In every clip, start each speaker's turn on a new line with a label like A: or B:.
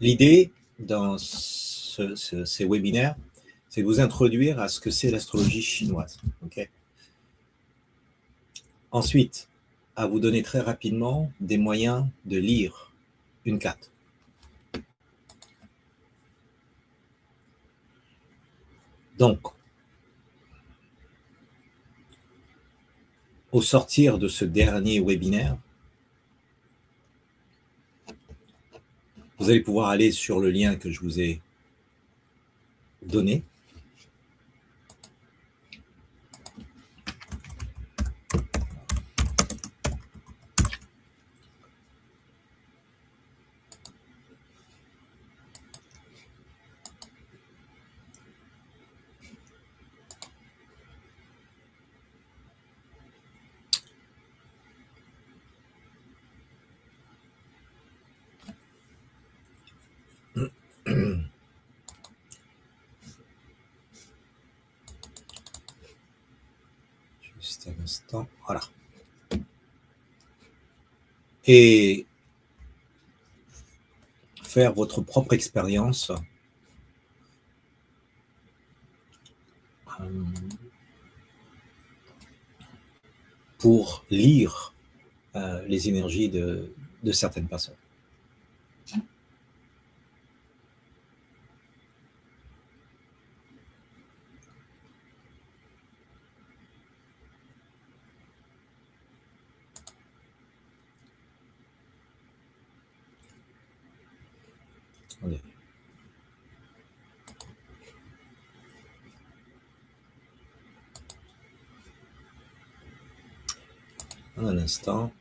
A: L'idée dans ces webinaires, c'est de vous introduire à ce que c'est l'astrologie chinoise. Okay. Ensuite, à vous donner très rapidement des moyens de lire une carte. Donc, au sortir de ce dernier webinaire, vous allez pouvoir aller sur le lien que je vous ai donné. Juste un instant, voilà. Et faire votre propre expérience pour lire les énergies de certaines personnes. Attendez. Un instant.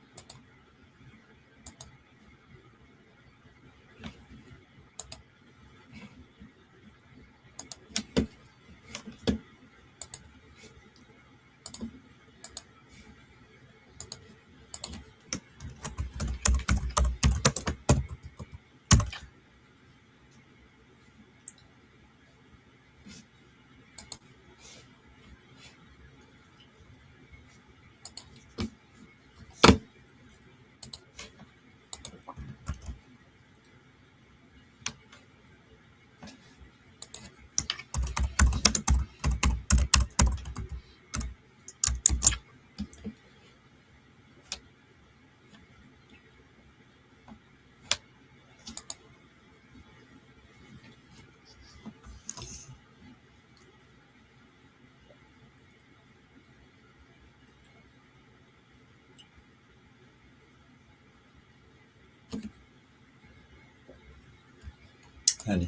A: Allez.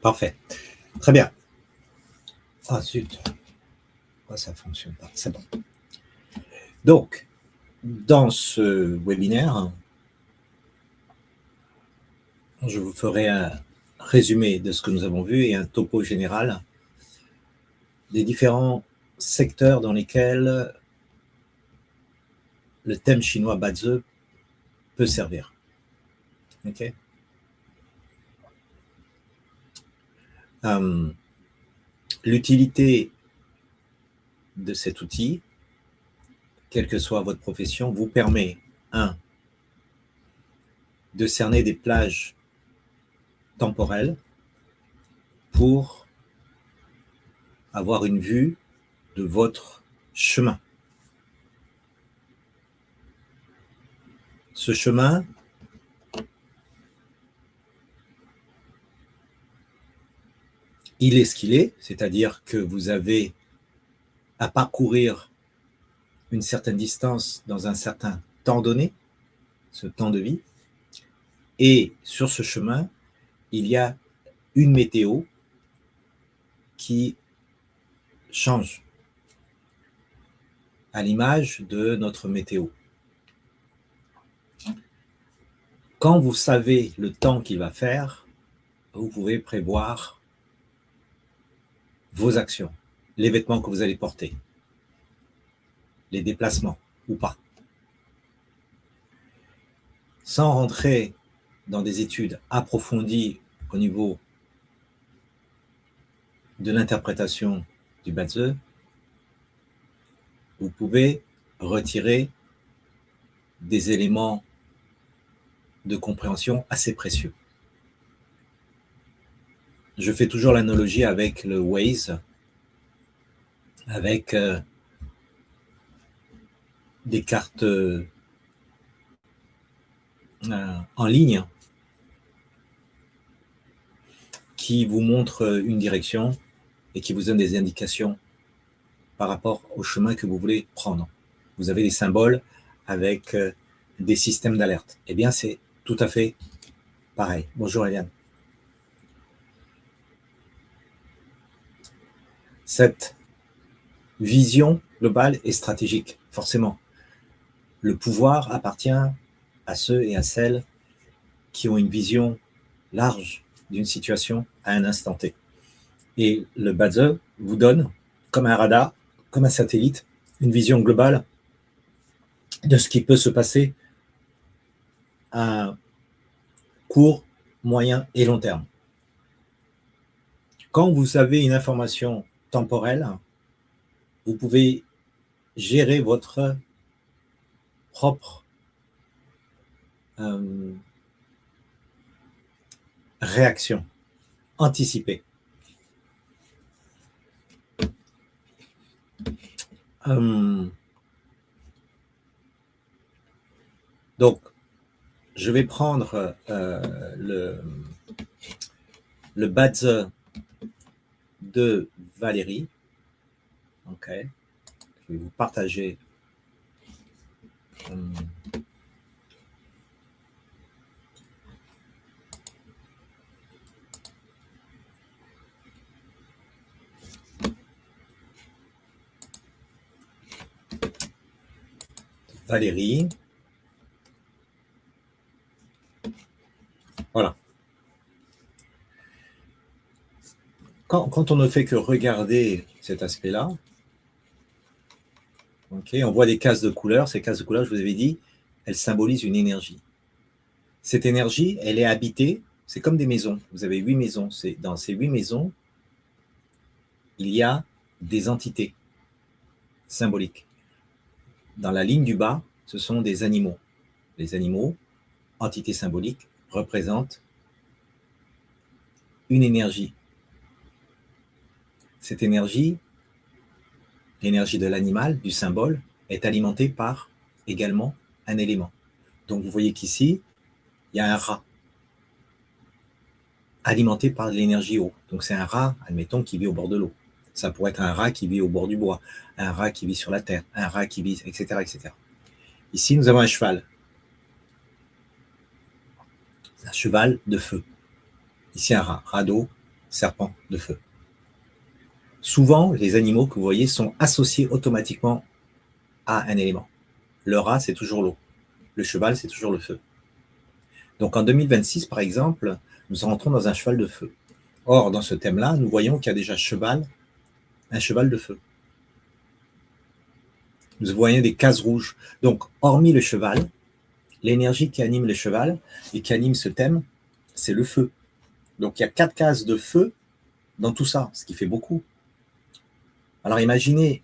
A: Parfait. Très bien. Ah, zut. Pourquoi ça ne fonctionne pas? C'est bon. Donc, dans ce webinaire, je vous ferai un résumé de ce que nous avons vu et un topo général des différents secteurs dans lesquels le thème chinois Bazi peut servir. Okay. L'utilité de cet outil, quelle que soit votre profession, vous permet, de cerner des plages temporelles pour avoir une vue de votre chemin. Ce chemin, il est ce qu'il est, c'est-à-dire que vous avez à parcourir une certaine distance dans un certain temps donné, ce temps de vie, et sur ce chemin, il y a une météo qui change à l'image de notre météo. Quand vous savez le temps qu'il va faire, vous pouvez prévoir vos actions, les vêtements que vous allez porter, les déplacements ou pas. Sans rentrer dans des études approfondies au niveau de l'interprétation du Bazi, vous pouvez retirer des éléments de compréhension assez précieux. Je fais toujours l'analogie avec le Waze, avec des cartes en ligne qui vous montrent une direction et qui vous donnent des indications par rapport au chemin que vous voulez prendre. Vous avez des symboles avec des systèmes d'alerte. Eh bien, c'est tout à fait pareil. Bonjour Eliane. Cette vision globale et stratégique, forcément. Le pouvoir appartient à ceux et à celles qui ont une vision large d'une situation à un instant T. Et le Badze vous donne, comme un radar, comme un satellite, une vision globale de ce qui peut se passer à court, moyen et long terme. Quand vous avez une information temporelle, vous pouvez gérer votre propre réaction, anticiper. Donc, je vais prendre le badge de Valérie. Ok. Je vais vous partager Valérie. Voilà. Quand on ne fait que regarder cet aspect-là, okay, on voit des cases de couleurs. Ces cases de couleurs, je vous avais dit, elles symbolisent une énergie. Cette énergie, elle est habitée, c'est comme des maisons. Vous avez 8 maisons. Dans ces 8 maisons, il y a des entités symboliques. Dans la ligne du bas, ce sont des animaux. Les animaux, entités symboliques, représentent une énergie. Cette énergie, l'énergie de l'animal, du symbole, est alimentée par également un élément. Donc vous voyez qu'ici, il y a un rat alimenté par l'énergie eau. Donc c'est un rat, admettons, qui vit au bord de l'eau. Ça pourrait être un rat qui vit au bord du bois, un rat qui vit sur la terre, un rat qui vit, etc., etc. Ici, nous avons un cheval. Un cheval de feu. Ici, un rat, rat d'eau, serpent de feu. Souvent, les animaux que vous voyez sont associés automatiquement à un élément. Le rat, c'est toujours l'eau. Le cheval, c'est toujours le feu. Donc en 2026, par exemple, nous rentrons dans un cheval de feu. Or, dans ce thème-là, nous voyons qu'il y a déjà un cheval de feu. Nous voyons des cases rouges. Donc, hormis le cheval, l'énergie qui anime le cheval et qui anime ce thème, c'est le feu. Donc, il y a 4 cases de feu dans tout ça, ce qui fait beaucoup. Alors, imaginez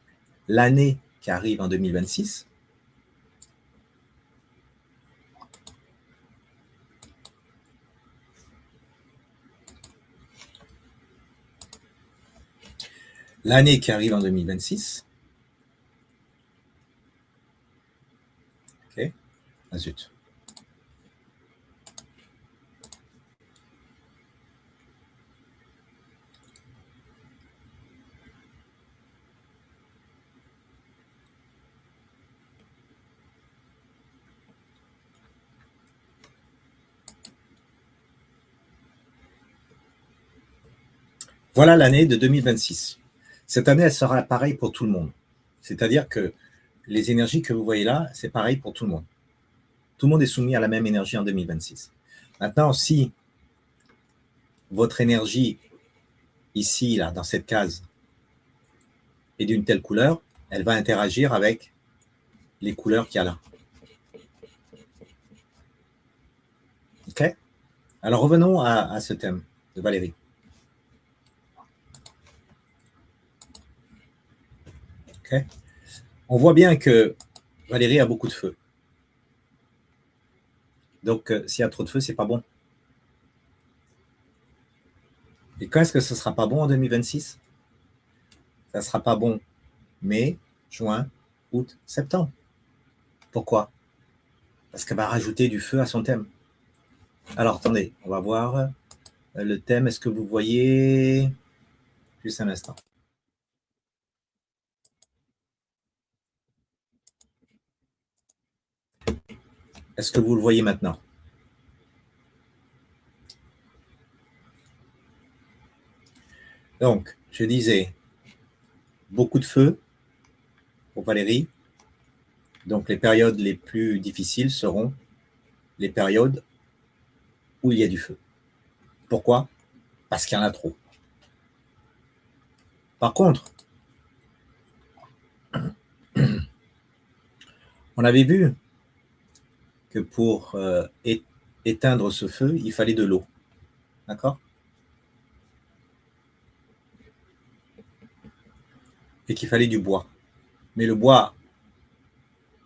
A: l'année qui arrive en 2026. L'année qui arrive en 2026. Ok. Ah zut. Voilà l'année de 2026. Cette année, elle sera pareille pour tout le monde. C'est-à-dire que les énergies que vous voyez là, c'est pareil pour tout le monde. Tout le monde est soumis à la même énergie en 2026. Maintenant, si votre énergie ici, là, dans cette case, est d'une telle couleur, elle va interagir avec les couleurs qu'il y a là. OK? Alors revenons à ce thème de Valérie. OK? On voit bien que Valérie a beaucoup de feu. Donc, s'il y a trop de feu, c'est pas bon. Et quand est-ce que ce sera pas bon en 2026? Ça sera pas bon mai, juin, août, septembre. Pourquoi? Parce qu'elle va rajouter du feu à son thème. Alors, attendez, on va voir le thème. Est-ce que vous voyez? Juste un instant. Est-ce que vous le voyez maintenant? Donc, je disais, beaucoup de feu pour Valérie. Donc, les périodes les plus difficiles seront les périodes où il y a du feu. Pourquoi? Parce qu'il y en a trop. Par contre, on avait vu que pour éteindre ce feu, il fallait de l'eau. D'accord? Et qu'il fallait du bois. Mais le bois,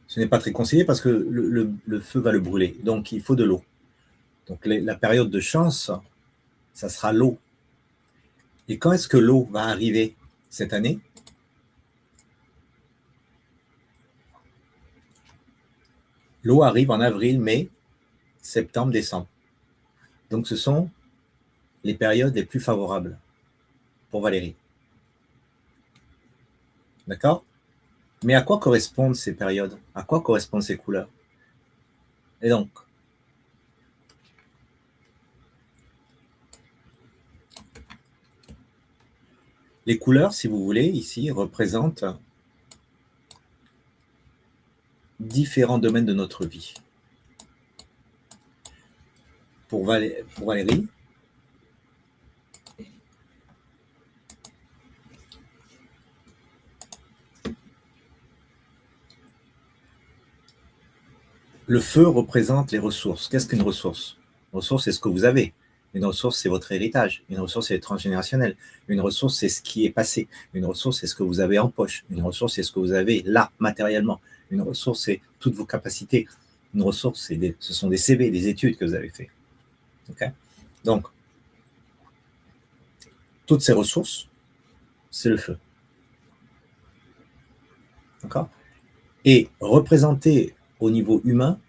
A: ce n'est pas très conseillé parce que le feu va le brûler. Donc, il faut de l'eau. Donc, la période de chance, ça sera l'eau. Et quand est-ce que l'eau va arriver cette année? L'eau arrive en avril, mai, septembre, décembre. Donc, ce sont les périodes les plus favorables pour Valérie. D'accord? Mais à quoi correspondent ces périodes? À quoi correspondent ces couleurs? Et donc, les couleurs, si vous voulez, ici, représentent différents domaines de notre vie. Pour Valérie, le feu représente les ressources. Qu'est-ce qu'une ressource? Une ressource, c'est ce que vous avez. Une ressource, c'est votre héritage. Une ressource, c'est transgénérationnel. Une ressource, c'est ce qui est passé. Une ressource, c'est ce que vous avez en poche. Une ressource, c'est ce que vous avez là, matériellement. Une ressource, c'est toutes vos capacités. Une ressource, ce sont des CV, des études que vous avez fait. Okay? Donc, toutes ces ressources, c'est le feu. D'accord? Et représenté au niveau humain,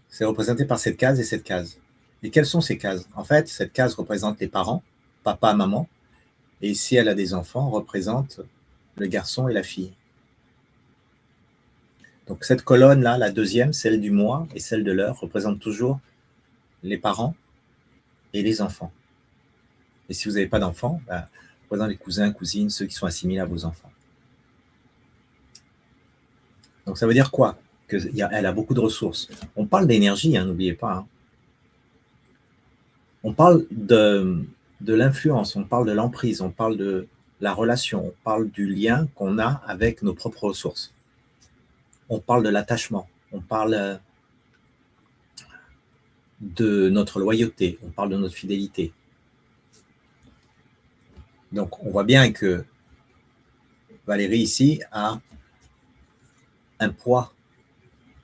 A: c'est représenté par cette case et cette case. Et quelles sont ces cases? En fait, cette case représente les parents, papa, maman, et si elle a des enfants, représente le garçon et la fille. Donc cette colonne-là, la deuxième, celle du moi et celle de l'heure, représente toujours les parents et les enfants. Et si vous n'avez pas d'enfants, ben, représente les cousins, cousines, ceux qui sont assimilés à vos enfants. Donc ça veut dire quoi? Elle a beaucoup de ressources. On parle d'énergie, hein, n'oubliez pas. Hein. On parle de l'influence, on parle de l'emprise, on parle de la relation, on parle du lien qu'on a avec nos propres ressources. On parle de l'attachement, on parle de notre loyauté, on parle de notre fidélité. Donc, on voit bien que Valérie, ici, a un poids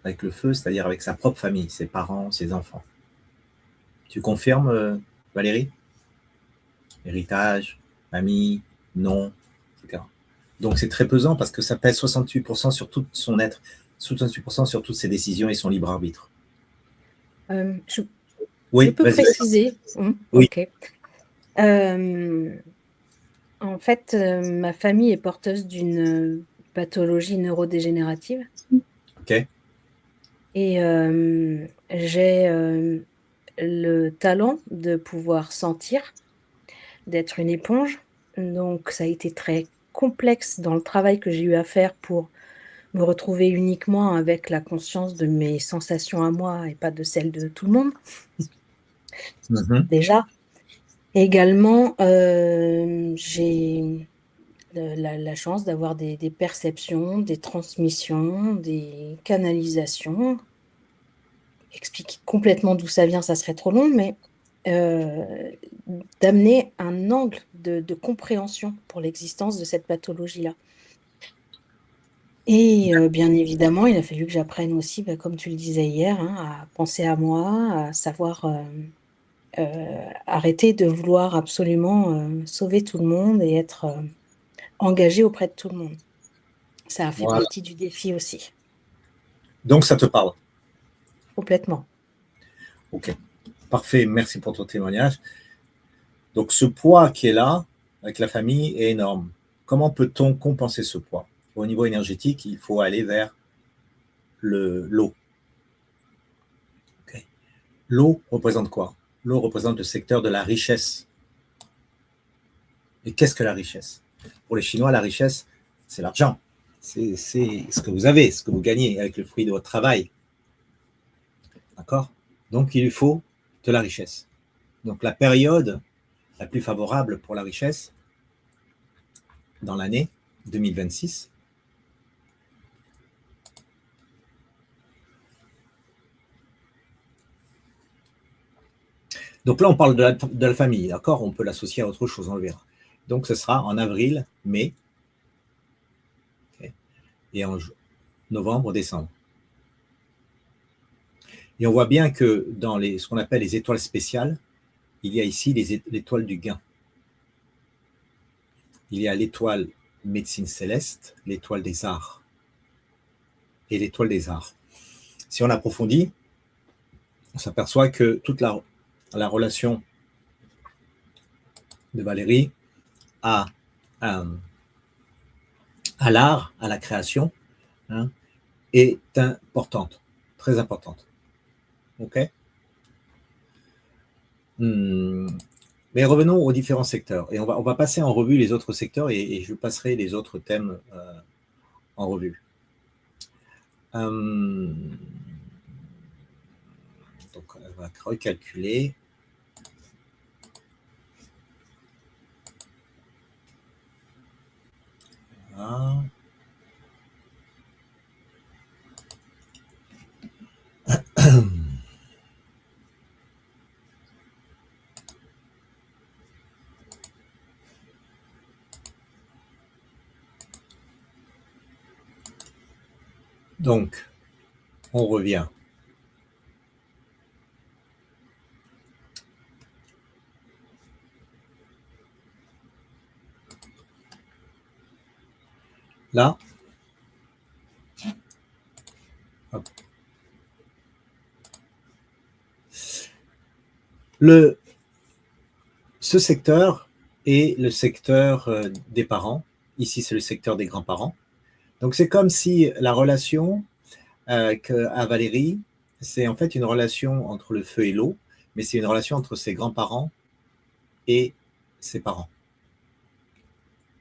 A: avec le feu, c'est-à-dire avec sa propre famille, ses parents, ses enfants. Tu confirmes, Valérie? Héritage, famille, nom, etc. Donc, c'est très pesant parce que ça pèse 68% sur tout son être, 68% sur toutes ses décisions et son libre arbitre.
B: Je
A: Oui,
B: peux préciser.
A: Oui.
B: Ok. En fait, ma famille est porteuse d'une pathologie neurodégénérative.
A: Ok.
B: Et j'ai le talent de pouvoir sentir, d'être une éponge. Donc, ça a été très complexe dans le travail que j'ai eu à faire pour me retrouver uniquement avec la conscience de mes sensations à moi et pas de celles de tout le monde, déjà. Également, j'ai la chance d'avoir des perceptions, des transmissions, des canalisations. Expliquer complètement d'où ça vient, ça serait trop long, mais d'amener un angle de compréhension pour l'existence de cette pathologie-là. Et bien évidemment, il a fallu que j'apprenne aussi, comme tu le disais hier, hein, à penser à moi, à savoir, arrêter de vouloir absolument, sauver tout le monde et être, engagée auprès de tout le monde. Ça a fait
A: Voilà.
B: partie du défi aussi,
A: Donc, ça te parle.
B: complètement.
A: OK. Parfait. Merci pour ton témoignage. Donc, ce poids qui est là, avec la famille, est énorme. Comment peut-on compenser ce poids? Au niveau énergétique, il faut aller vers l'eau. Okay. L'eau représente quoi? L'eau représente le secteur de la richesse. Et qu'est-ce que la richesse? Pour les Chinois, la richesse, c'est l'argent. C'est ce que vous avez, ce que vous gagnez avec le fruit de votre travail. D'accord? Donc, il lui faut de la richesse. Donc, la période la plus favorable pour la richesse dans l'année 2026, donc là, on parle de la famille, d'accord? On peut l'associer à autre chose, on le verra. Donc, ce sera en avril, mai, okay, et en novembre, décembre. Et on voit bien que dans ce qu'on appelle les étoiles spéciales, il y a ici l'étoile du gain. Il y a l'étoile médecine céleste, l'étoile des arts et l'étoile des arts. Si on approfondit, on s'aperçoit que toute la relation de Valérie à l'art, à la création, hein, est importante, très importante. OK? Mais revenons aux différents secteurs. Et on va passer en revue les autres secteurs et je passerai les autres thèmes en revue. Donc, on va recalculer. Voilà. Donc, on revient. Là, hop. Ce secteur est le secteur des parents. Ici, c'est le secteur des grands-parents. Donc, c'est comme si la relation à Valérie, c'est en fait une relation entre le feu et l'eau, mais c'est une relation entre ses grands-parents et ses parents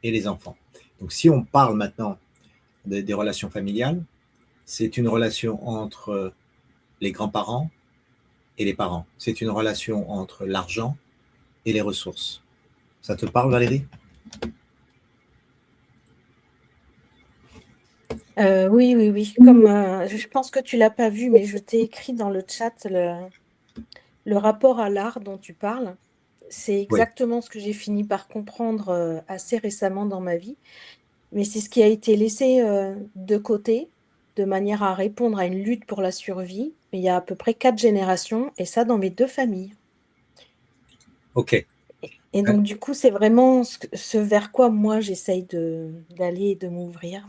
A: et les enfants. Donc, si on parle maintenant des relations familiales, c'est une relation entre les grands-parents et les parents. C'est une relation entre l'argent et les ressources. Ça te parle, Valérie?
B: Oui, oui, oui. Comme, je pense que tu l'as pas vu, mais je t'ai écrit dans le chat le rapport à l'art dont tu parles. C'est
A: Oui.
B: exactement ce que j'ai fini par comprendre, assez récemment dans ma vie. Mais c'est ce qui a été laissé, de côté, de manière à répondre à une lutte pour la survie, il y a à peu près 4 générations et ça dans mes 2 familles.
A: OK.
B: Et donc du coup, c'est vraiment ce vers quoi moi j'essaye d'aller et de m'ouvrir.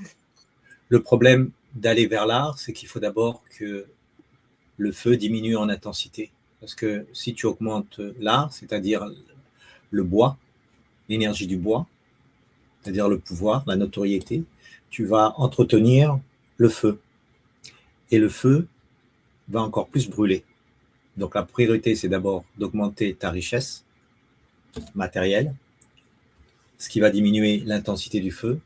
A: Le problème d'aller vers l'art, c'est qu'il faut d'abord que le feu diminue en intensité. Parce que si tu augmentes l'art, c'est-à-dire le bois, l'énergie du bois, c'est-à-dire le pouvoir, la notoriété, tu vas entretenir le feu. Et le feu va encore plus brûler. Donc la priorité, c'est d'abord d'augmenter ta richesse matérielle, ce qui va diminuer l'intensité du feu,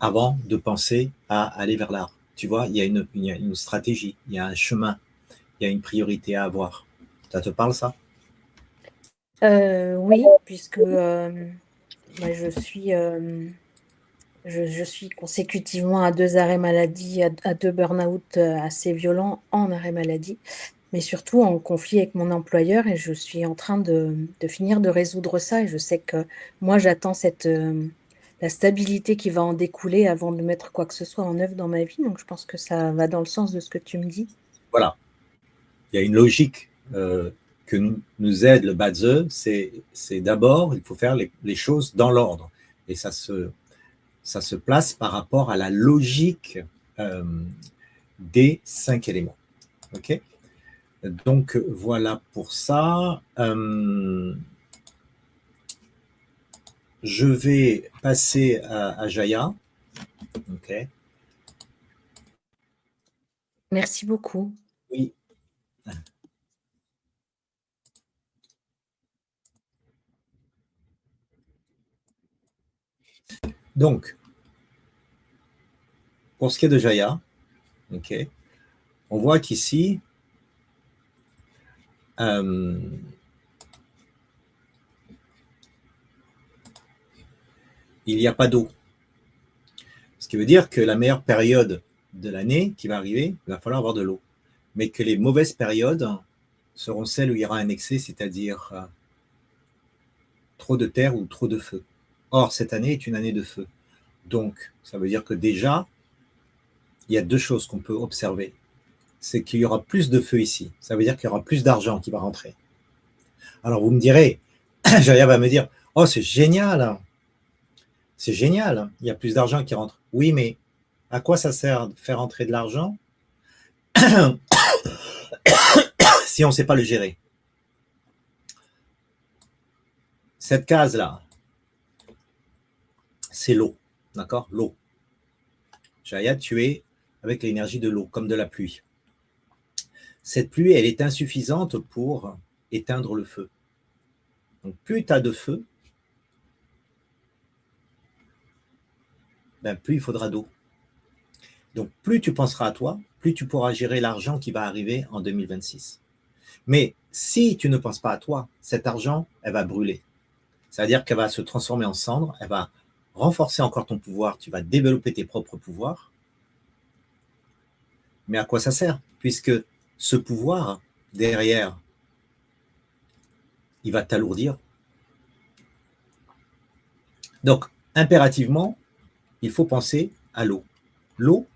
A: avant de penser à aller vers l'art. Tu vois, il y a une stratégie, il y a un chemin, il y a une priorité à avoir. Ça te parle, ça?
B: Oui, puisque, bah, je suis consécutivement à 2 arrêts maladie, à 2 burn-out, assez violents en arrêt maladie, mais surtout en conflit avec mon employeur et je suis en train de finir de résoudre ça et je sais que moi j'attends la stabilité qui va en découler avant de mettre quoi que ce soit en œuvre dans ma vie. Donc, je pense que ça va dans le sens de ce que tu me dis.
A: Voilà. Il y a une logique que nous aide le Badze, c'est d'abord, il faut faire les choses dans l'ordre. Et ça se place par rapport à la logique des 5 éléments. Ok. Donc, voilà pour ça. Je vais passer à Jaya. Ok.
B: Merci beaucoup.
A: Oui. Donc, pour ce qui est de Jaya, ok, on voit qu'ici, il n'y a pas d'eau. Ce qui veut dire que la meilleure période de l'année qui va arriver, il va falloir avoir de l'eau. Mais que les mauvaises périodes seront celles où il y aura un excès, c'est-à-dire trop de terre ou trop de feu. Or, cette année est une année de feu. Donc, ça veut dire que déjà, il y a deux choses qu'on peut observer. C'est qu'il y aura plus de feu ici. Ça veut dire qu'il y aura plus d'argent qui va rentrer. Alors, vous me direz, Jaya va me dire, oh, c'est génial, c'est génial, il y a plus d'argent qui rentre. Oui, mais à quoi ça sert de faire entrer de l'argent si on ne sait pas le gérer? Cette case-là, c'est l'eau, d'accord? L'eau. Jaya, tu es avec l'énergie de l'eau, comme de la pluie. Cette pluie, elle est insuffisante pour éteindre le feu. Donc, plus tu as de feu, ben, plus il faudra d'eau. Donc, plus tu penseras à toi, plus tu pourras gérer l'argent qui va arriver en 2026. Mais si tu ne penses pas à toi, cet argent, elle va brûler. C'est-à-dire qu'elle va se transformer en cendre, elle va renforcer encore ton pouvoir, tu vas développer tes propres pouvoirs. Mais à quoi ça sert? Puisque ce pouvoir, derrière, il va t'alourdir. Donc, impérativement, il faut penser à l'eau. L'eau,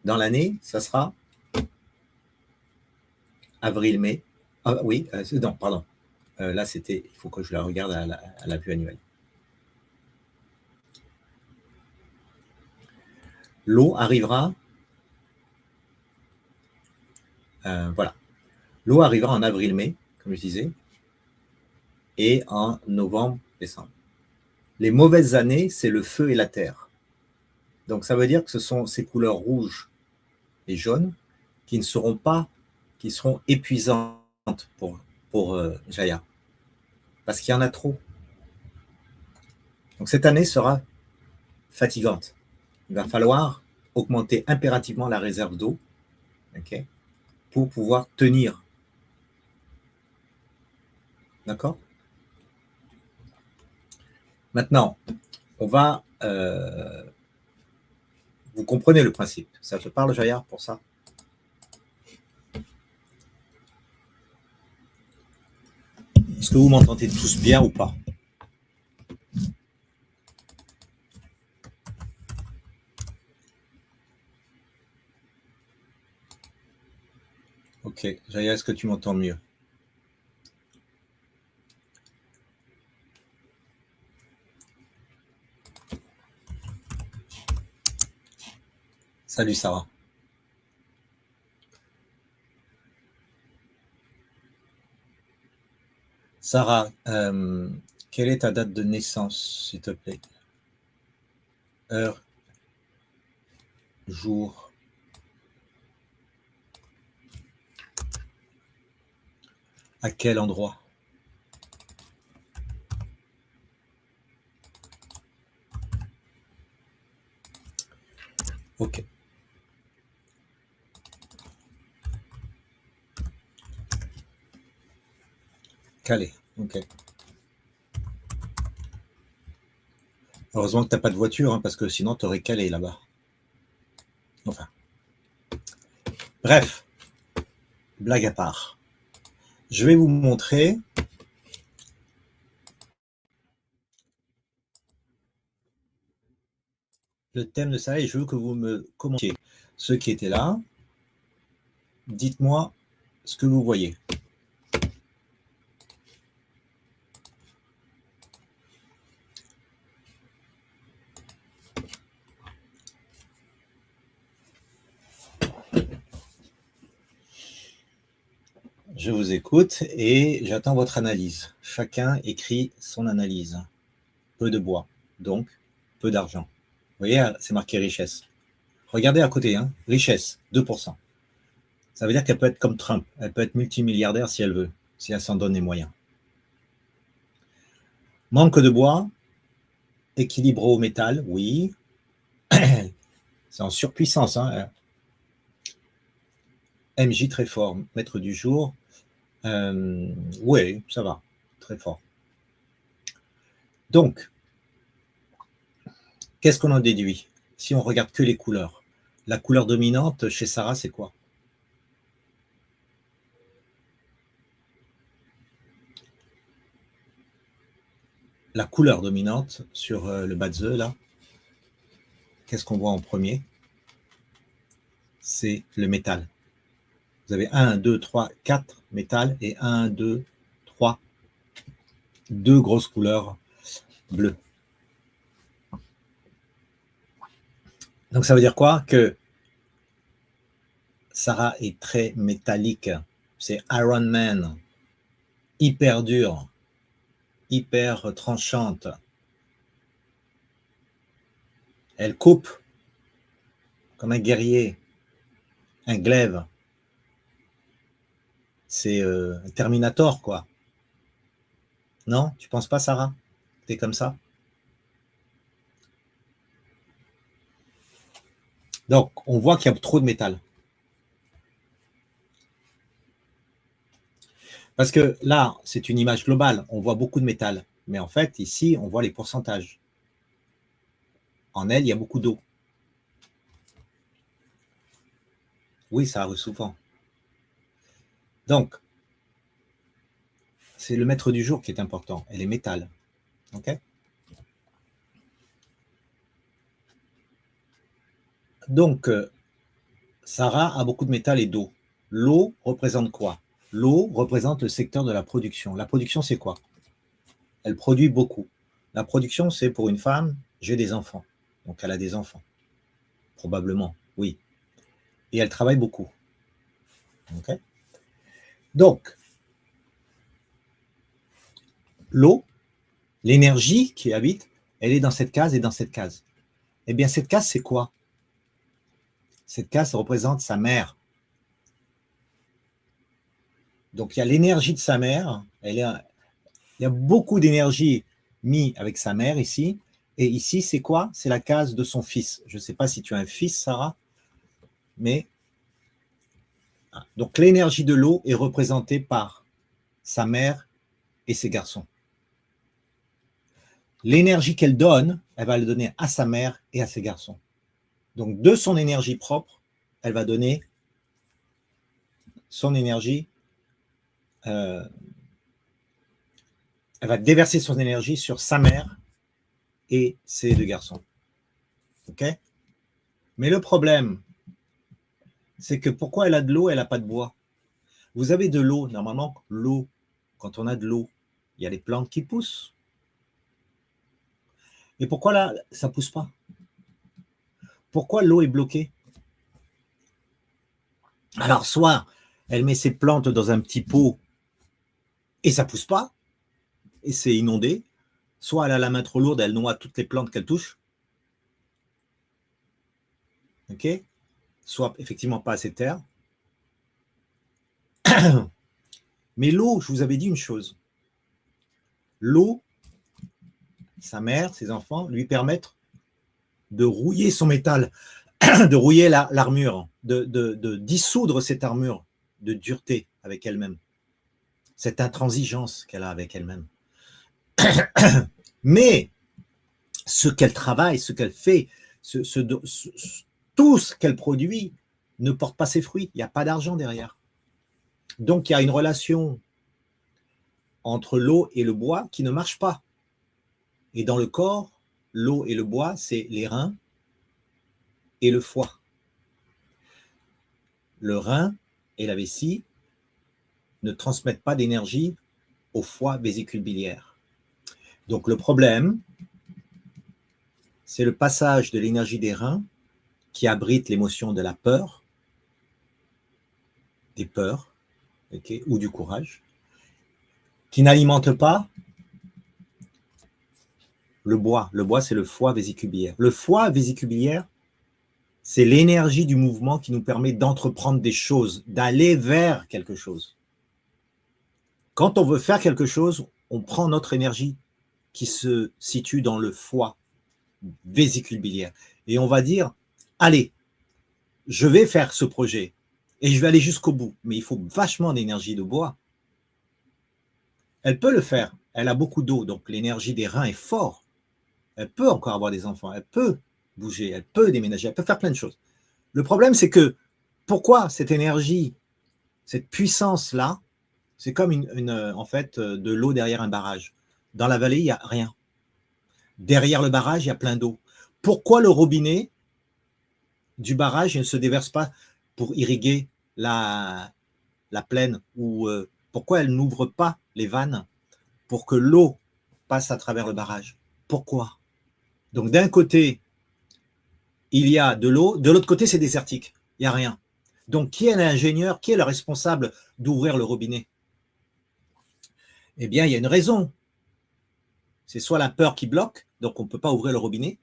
A: dans l'année, ça sera avril-mai. Ah, oui, non, pardon. Là, c'était, il faut que je la regarde à la vue annuelle. L'eau arrivera, voilà. L'eau arrivera en avril-mai, comme je disais, et en novembre-décembre. Les mauvaises années, c'est le feu et la terre. Donc, ça veut dire que ce sont ces couleurs rouges et jaunes qui ne seront pas, qui seront épuisantes pour Jaya. Parce qu'il y en a trop. Donc, cette année sera fatigante. Il va falloir augmenter impérativement la réserve d'eau, okay, pour pouvoir tenir. D'accord? Maintenant, on va... vous comprenez le principe. Ça te parle, Jaya, pour ça? Est-ce que vous m'entendez tous bien ou pas? Ok, Jaya, est-ce que tu m'entends mieux? Salut Sarah. Sarah, quelle est ta date de naissance, s'il te plaît? Heure, jour. À quel endroit? Ok. Calais, ok. Heureusement que tu n'as pas de voiture, hein, parce que sinon tu aurais calé là-bas. Enfin. Bref, blague à part. Je vais vous montrer le thème de ça et je veux que vous me commentiez. Ceux qui étaient là, dites-moi ce que vous voyez. Je vous écoute et j'attends votre analyse. Chacun écrit son analyse. Peu de bois, donc peu d'argent. Vous voyez, c'est marqué richesse. Regardez à côté, hein, richesse, 2%. Ça veut dire qu'elle peut être comme Trump. Elle peut être multimilliardaire si elle veut, si elle s'en donne les moyens. Manque de bois, équilibre au métal, oui. C'est en surpuissance. Hein. MJ très fort, maître du jour. Oui, ça va, très fort. Donc, qu'est-ce qu'on en déduit si on regarde que les couleurs? La couleur dominante chez Sarah, c'est quoi? La couleur dominante sur le Badze, là, qu'est-ce qu'on voit en premier? C'est le métal. Vous avez 1, 2, 3, 4 métal et 1, 2, 3, 2 grosses couleurs bleues. Donc ça veut dire quoi? Que Sarah est très métallique. C'est Iron Man, hyper dur, hyper tranchante. Elle coupe comme un guerrier, un glaive. C'est un Terminator, quoi. Non? Tu penses pas, Sarah? T'es comme ça? Donc, on voit qu'il y a trop de métal. Parce que là, c'est une image globale. On voit beaucoup de métal. Mais en fait, ici, on voit les pourcentages. En elle, il y a beaucoup d'eau. Oui, ça arrive souvent. Donc, c'est le maître du jour qui est important. Et les métals. OK? Donc, Sarah a beaucoup de métal et d'eau. L'eau représente quoi? L'eau représente le secteur de la production. La production, c'est quoi? Elle produit beaucoup. La production, c'est pour une femme, j'ai des enfants. Donc, elle a des enfants. Probablement, oui. Et elle travaille beaucoup. Okay. Donc, l'eau, l'énergie qui habite, elle est dans cette case et dans cette case. Eh bien, cette case, c'est quoi? Cette case représente sa mère. Donc, il y a l'énergie de sa mère. Il y a beaucoup d'énergie mise avec sa mère ici. Et ici, c'est quoi? C'est la case de son fils. Je ne sais pas si tu as un fils, Sarah, mais donc l'énergie de l'eau est représentée par sa mère et ses garçons. L'énergie qu'elle donne, elle va le donner à sa mère et à ses garçons. Donc, de son énergie propre, elle va donner son énergie, elle va déverser son énergie sur sa mère et ses deux garçons. OK? Mais le problème, c'est que pourquoi elle a de l'eau, elle n'a pas de bois? Vous avez de l'eau, normalement, l'eau, quand on a de l'eau, il y a les plantes qui poussent. Et pourquoi là, ça ne pousse pas? Pourquoi l'eau est bloquée? Alors, soit elle met ses plantes dans un petit pot et ça ne pousse pas, et c'est inondé, soit elle a la main trop lourde, elle noie toutes les plantes qu'elle touche, ok, soit effectivement pas assez de terre. Mais l'eau, je vous avais dit une chose, l'eau, sa mère, ses enfants, lui permettent de rouiller son métal, de rouiller l'armure, de dissoudre cette armure de dureté avec elle-même, cette intransigeance qu'elle a avec elle-même. Mais ce qu'elle travaille, ce qu'elle fait, tout ce qu'elle produit ne porte pas ses fruits. Il n'y a pas d'argent derrière. Donc, il y a une relation entre l'eau et le bois qui ne marche pas. Et dans le corps, l'eau et le bois, c'est les reins et le foie. Le rein et la vessie ne transmettent pas d'énergie au foie vésicule biliaire. Donc le problème, c'est le passage de l'énergie des reins qui abrite l'émotion de la peur, des peurs, okay, ou du courage, qui n'alimente pas le bois. Le bois, c'est le foie vésicule biliaire. Le foie vésicule biliaire, c'est l'énergie du mouvement qui nous permet d'entreprendre des choses, d'aller vers quelque chose. Quand on veut faire quelque chose, on prend notre énergie qui se situe dans le foie vésicule biliaire. Et on va dire, allez, je vais faire ce projet et je vais aller jusqu'au bout. Mais il faut vachement d'énergie de bois. Elle peut le faire. Elle a beaucoup d'eau, donc l'énergie des reins est forte. Elle peut encore avoir des enfants. Elle peut bouger. Elle peut déménager. Elle peut faire plein de choses. Le problème, c'est que pourquoi cette énergie, cette puissance-là, c'est comme en fait de l'eau derrière un barrage. Dans la vallée, il n'y a rien. Derrière le barrage, il y a plein d'eau. Pourquoi le robinet du barrage ne se déverse pas pour irriguer la plaine ou pourquoi elle n'ouvre pas les vannes pour que l'eau passe à travers le barrage? Pourquoi? Donc d'un côté, il y a de l'eau, de l'autre côté, c'est désertique. Il n'y a rien. Donc qui est l'ingénieur, qui est le responsable d'ouvrir le robinet? Eh bien, il y a une raison. C'est soit la peur qui bloque, donc on ne peut pas ouvrir le robinet,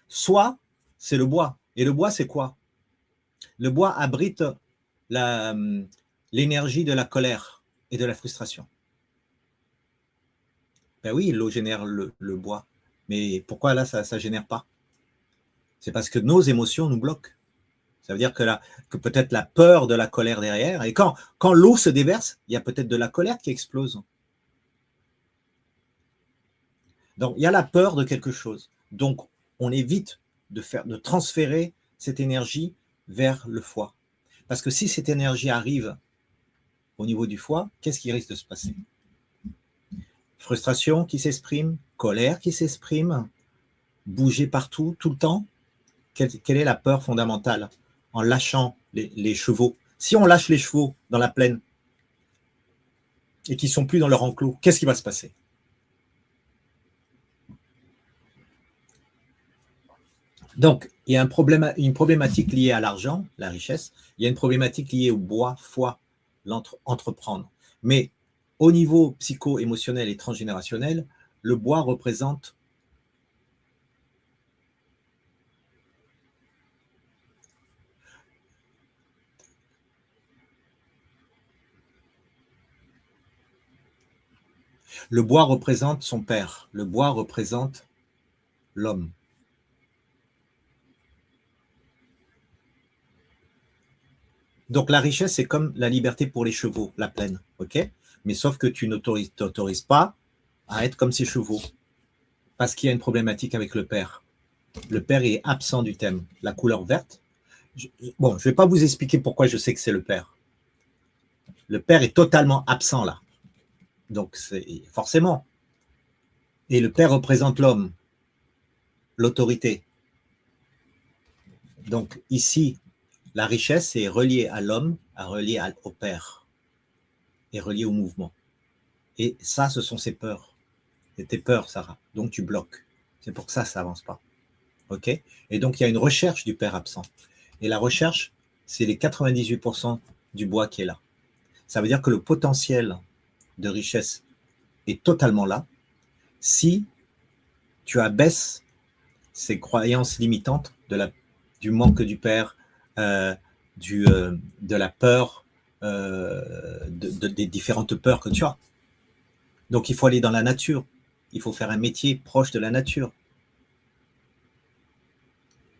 A: soit c'est le bois. Et le bois, c'est quoi? Le bois abrite l'énergie de la colère et de la frustration. Ben oui, l'eau génère le bois. Mais pourquoi là, ça ne génère pas? C'est parce que nos émotions nous bloquent. Ça veut dire que peut-être la peur de la colère derrière. Et quand l'eau se déverse, il y a peut-être de la colère qui explose. Donc, il y a la peur de quelque chose. Donc, on évite de transférer cette énergie vers le foie. Parce que si cette énergie arrive au niveau du foie, qu'est-ce qui risque de se passer? Frustration qui s'exprime, colère qui s'exprime, bouger partout, tout le temps. Quelle est la peur fondamentale en lâchant les chevaux? Si on lâche les chevaux dans la plaine et qu'ils ne sont plus dans leur enclos, qu'est-ce qui va se passer? Donc, il y a une problématique liée à l'argent, la richesse. Il y a une problématique liée au bois, foie, l'entreprendre. Mais au niveau psycho-émotionnel et transgénérationnel, le bois représente son père. Le bois représente l'homme. Donc la richesse, c'est comme la liberté pour les chevaux, la plaine, ok? Mais sauf que tu n'autorises pas à être comme ces chevaux, parce qu'il y a une problématique avec le père. Le père est absent du thème. La couleur verte, je ne vais pas vous expliquer pourquoi je sais que c'est le père. Le père est totalement absent là. Donc c'est forcément. Et le père représente l'homme, l'autorité. Donc ici, la richesse est reliée à l'homme, reliée au père, et reliée au mouvement. Et ça, ce sont ses peurs. C'est tes peurs, Sarah. Donc tu bloques. C'est pour ça que ça n'avance pas. OK? Et donc il y a une recherche du père absent. Et la recherche, c'est les 98% du bois qui est là. Ça veut dire que le potentiel de richesse est totalement là si tu abaisses ces croyances limitantes du manque du père, de la peur, des différentes peurs que tu as. Donc il faut aller dans la nature. Il faut faire un métier proche de la nature.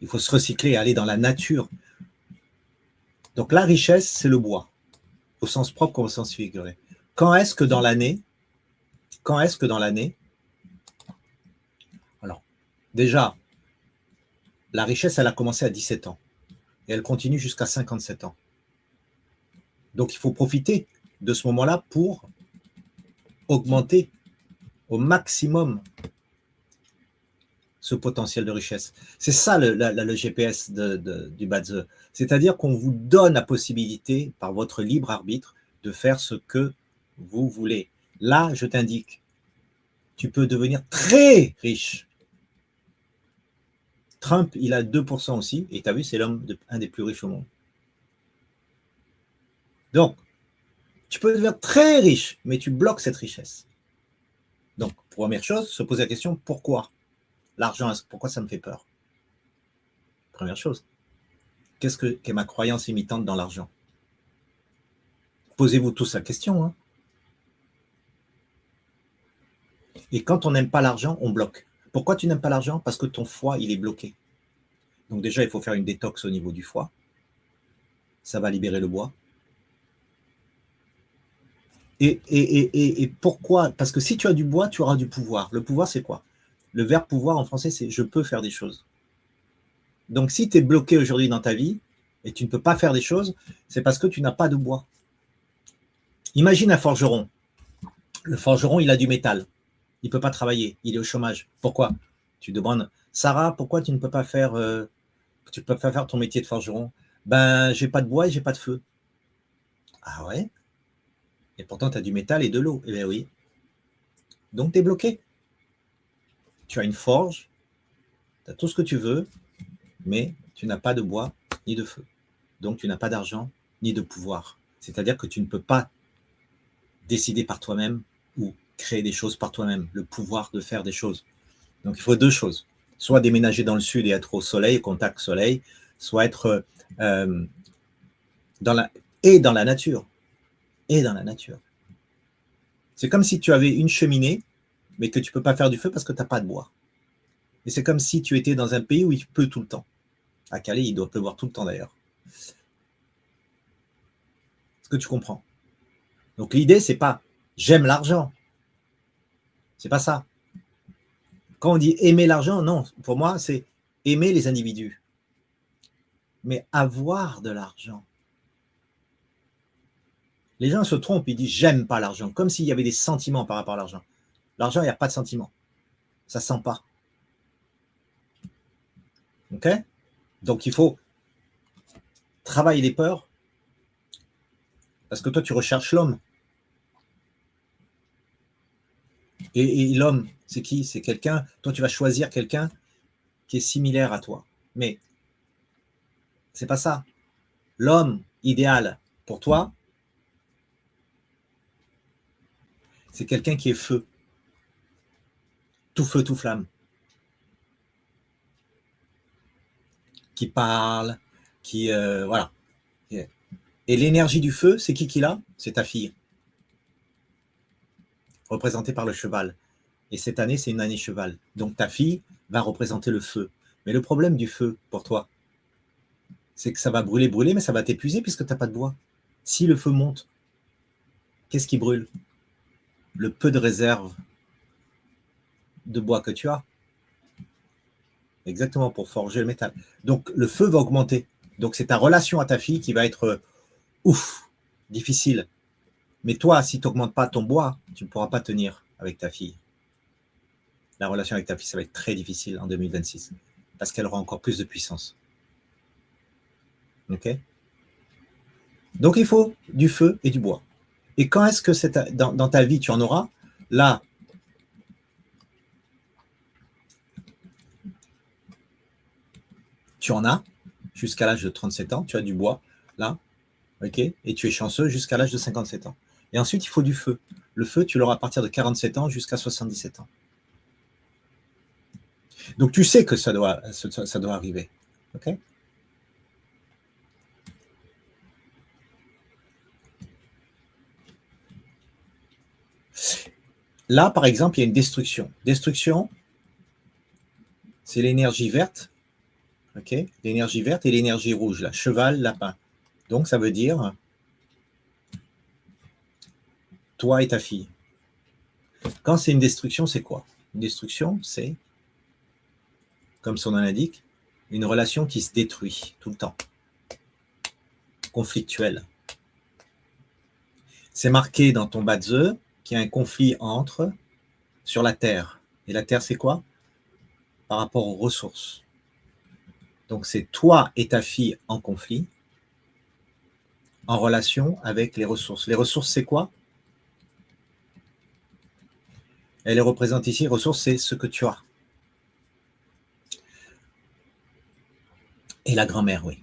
A: Il faut se recycler et aller dans la nature. Donc la richesse, c'est le bois, au sens propre comme au sens figuré. Quand est-ce que dans l'année, alors déjà, la richesse, elle a commencé à 17 ans et elle continue jusqu'à 57 ans. Donc il faut profiter de ce moment-là pour augmenter au maximum ce potentiel de richesse. C'est ça le GPS du Badzeux. C'est-à-dire qu'on vous donne la possibilité, par votre libre arbitre, de faire ce que vous voulez. Là, je t'indique, tu peux devenir très riche. Trump, il a 2% aussi, et tu as vu, c'est un des plus riches au monde. Donc, tu peux devenir très riche, mais tu bloques cette richesse. Donc, première chose, se poser la question, pourquoi l'argent, pourquoi ça me fait peur? Première chose. Qu'est ma croyance limitante dans l'argent? Posez-vous tous la question. Hein. Et quand on n'aime pas l'argent, on bloque. Pourquoi tu n'aimes pas l'argent? Parce que ton foie, il est bloqué. Donc déjà, il faut faire une détox au niveau du foie. Ça va libérer le bois. Et pourquoi? Parce que si tu as du bois, tu auras du pouvoir. Le pouvoir, c'est quoi? Le verbe pouvoir en français, c'est je peux faire des choses. Donc si tu es bloqué aujourd'hui dans ta vie et tu ne peux pas faire des choses, c'est parce que tu n'as pas de bois. Imagine un forgeron. Le forgeron, il a du métal. Il ne peut pas travailler. Il est au chômage. Pourquoi? Tu demandes, Sarah, pourquoi tu ne peux pas faire, ton métier de forgeron? Ben, j'ai pas de bois et j'ai pas de feu. Ah ouais? Et pourtant, tu as du métal et de l'eau. Eh bien oui. Donc, tu es bloqué. Tu as une forge, tu as tout ce que tu veux, mais tu n'as pas de bois ni de feu. Donc, tu n'as pas d'argent ni de pouvoir. C'est-à-dire que tu ne peux pas décider par toi-même ou créer des choses par toi-même, le pouvoir de faire des choses. Donc, il faut deux choses. Soit déménager dans le sud et être au soleil, au contact soleil, soit être dans la nature. Et dans la nature. C'est comme si tu avais une cheminée, mais que tu ne peux pas faire du feu parce que tu n'as pas de bois. Et c'est comme si tu étais dans un pays où il pleut tout le temps. À Calais, il doit pleuvoir tout le temps d'ailleurs. Est-ce que tu comprends? Donc l'idée, c'est pas j'aime l'argent. C'est pas ça. Quand on dit aimer l'argent, non, pour moi, c'est aimer les individus. Mais avoir de l'argent. Les gens se trompent, ils disent j'aime pas l'argent, comme s'il y avait des sentiments par rapport à l'argent. L'argent, il n'y a pas de sentiments. Ça ne sent pas. Ok? Donc il faut travailler les peurs, parce que toi, tu recherches l'homme. Et l'homme, c'est qui? C'est quelqu'un, toi, tu vas choisir quelqu'un qui est similaire à toi. Mais c'est pas ça. L'homme idéal pour toi, c'est quelqu'un qui est feu, tout flamme, qui parle, qui voilà. Et l'énergie du feu, c'est qui l'a? C'est ta fille, représentée par le cheval. Et cette année, c'est une année cheval. Donc ta fille va représenter le feu. Mais le problème du feu pour toi, c'est que ça va brûler, mais ça va t'épuiser puisque tu n'as pas de bois. Si le feu monte, qu'est-ce qui brûle? Le peu de réserve de bois que tu as. Exactement, pour forger le métal. Donc, le feu va augmenter. Donc, c'est ta relation à ta fille qui va être difficile. Mais toi, si tu n'augmentes pas ton bois, tu ne pourras pas tenir avec ta fille. La relation avec ta fille, ça va être très difficile en 2026 parce qu'elle aura encore plus de puissance. Ok? Donc, il faut du feu et du bois. Et quand est-ce que dans ta vie, tu en auras? Là, tu en as jusqu'à l'âge de 37 ans, tu as du bois, là, ok, et tu es chanceux jusqu'à l'âge de 57 ans. Et ensuite, il faut du feu. Le feu, tu l'auras à partir de 47 ans jusqu'à 77 ans. Donc, tu sais que ça doit arriver. Ok? Là, par exemple, il y a une destruction. Destruction, c'est l'énergie verte. Ok? L'énergie verte et l'énergie rouge, là. Cheval, lapin. Donc, ça veut dire toi et ta fille. Quand c'est une destruction, c'est quoi? Une destruction, c'est, comme son nom l'indique, une relation qui se détruit tout le temps. Conflictuelle. C'est marqué dans ton Badzeux qu'il y a un conflit sur la Terre. Et la Terre, c'est quoi? par rapport aux ressources. Donc, c'est toi et ta fille en conflit, en relation avec les ressources. Les ressources, c'est quoi? Elle les représente ici. Les ressources, c'est ce que tu as. Et la grand-mère, oui.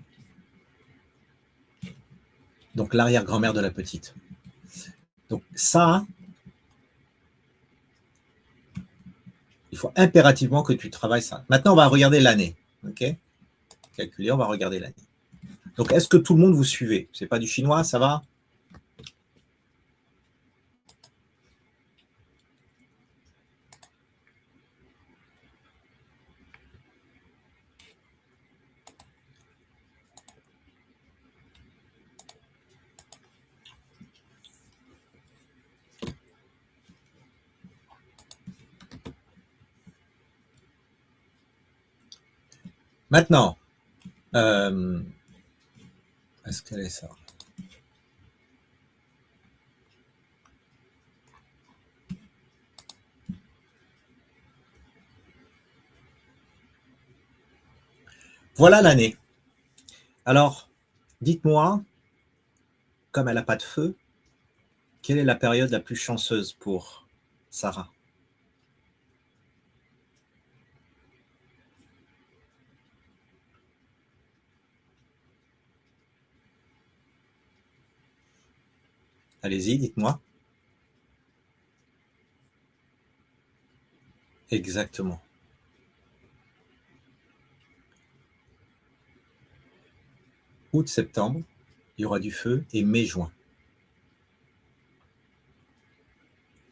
A: Donc, l'arrière-grand-mère de la petite. Donc, ça, il faut impérativement que tu travailles ça. Maintenant, on va regarder l'année. OK? Calculer, on va regarder l'année. Donc, est-ce que tout le monde vous suivez? C'est pas du chinois, ça va? Maintenant, est-ce qu'elle est ça? Voilà l'année. Alors, dites-moi, comme elle n'a pas de feu, quelle est la période la plus chanceuse pour Sarah? Allez-y, dites-moi. Exactement. Août, septembre, il y aura du feu, et mai, juin.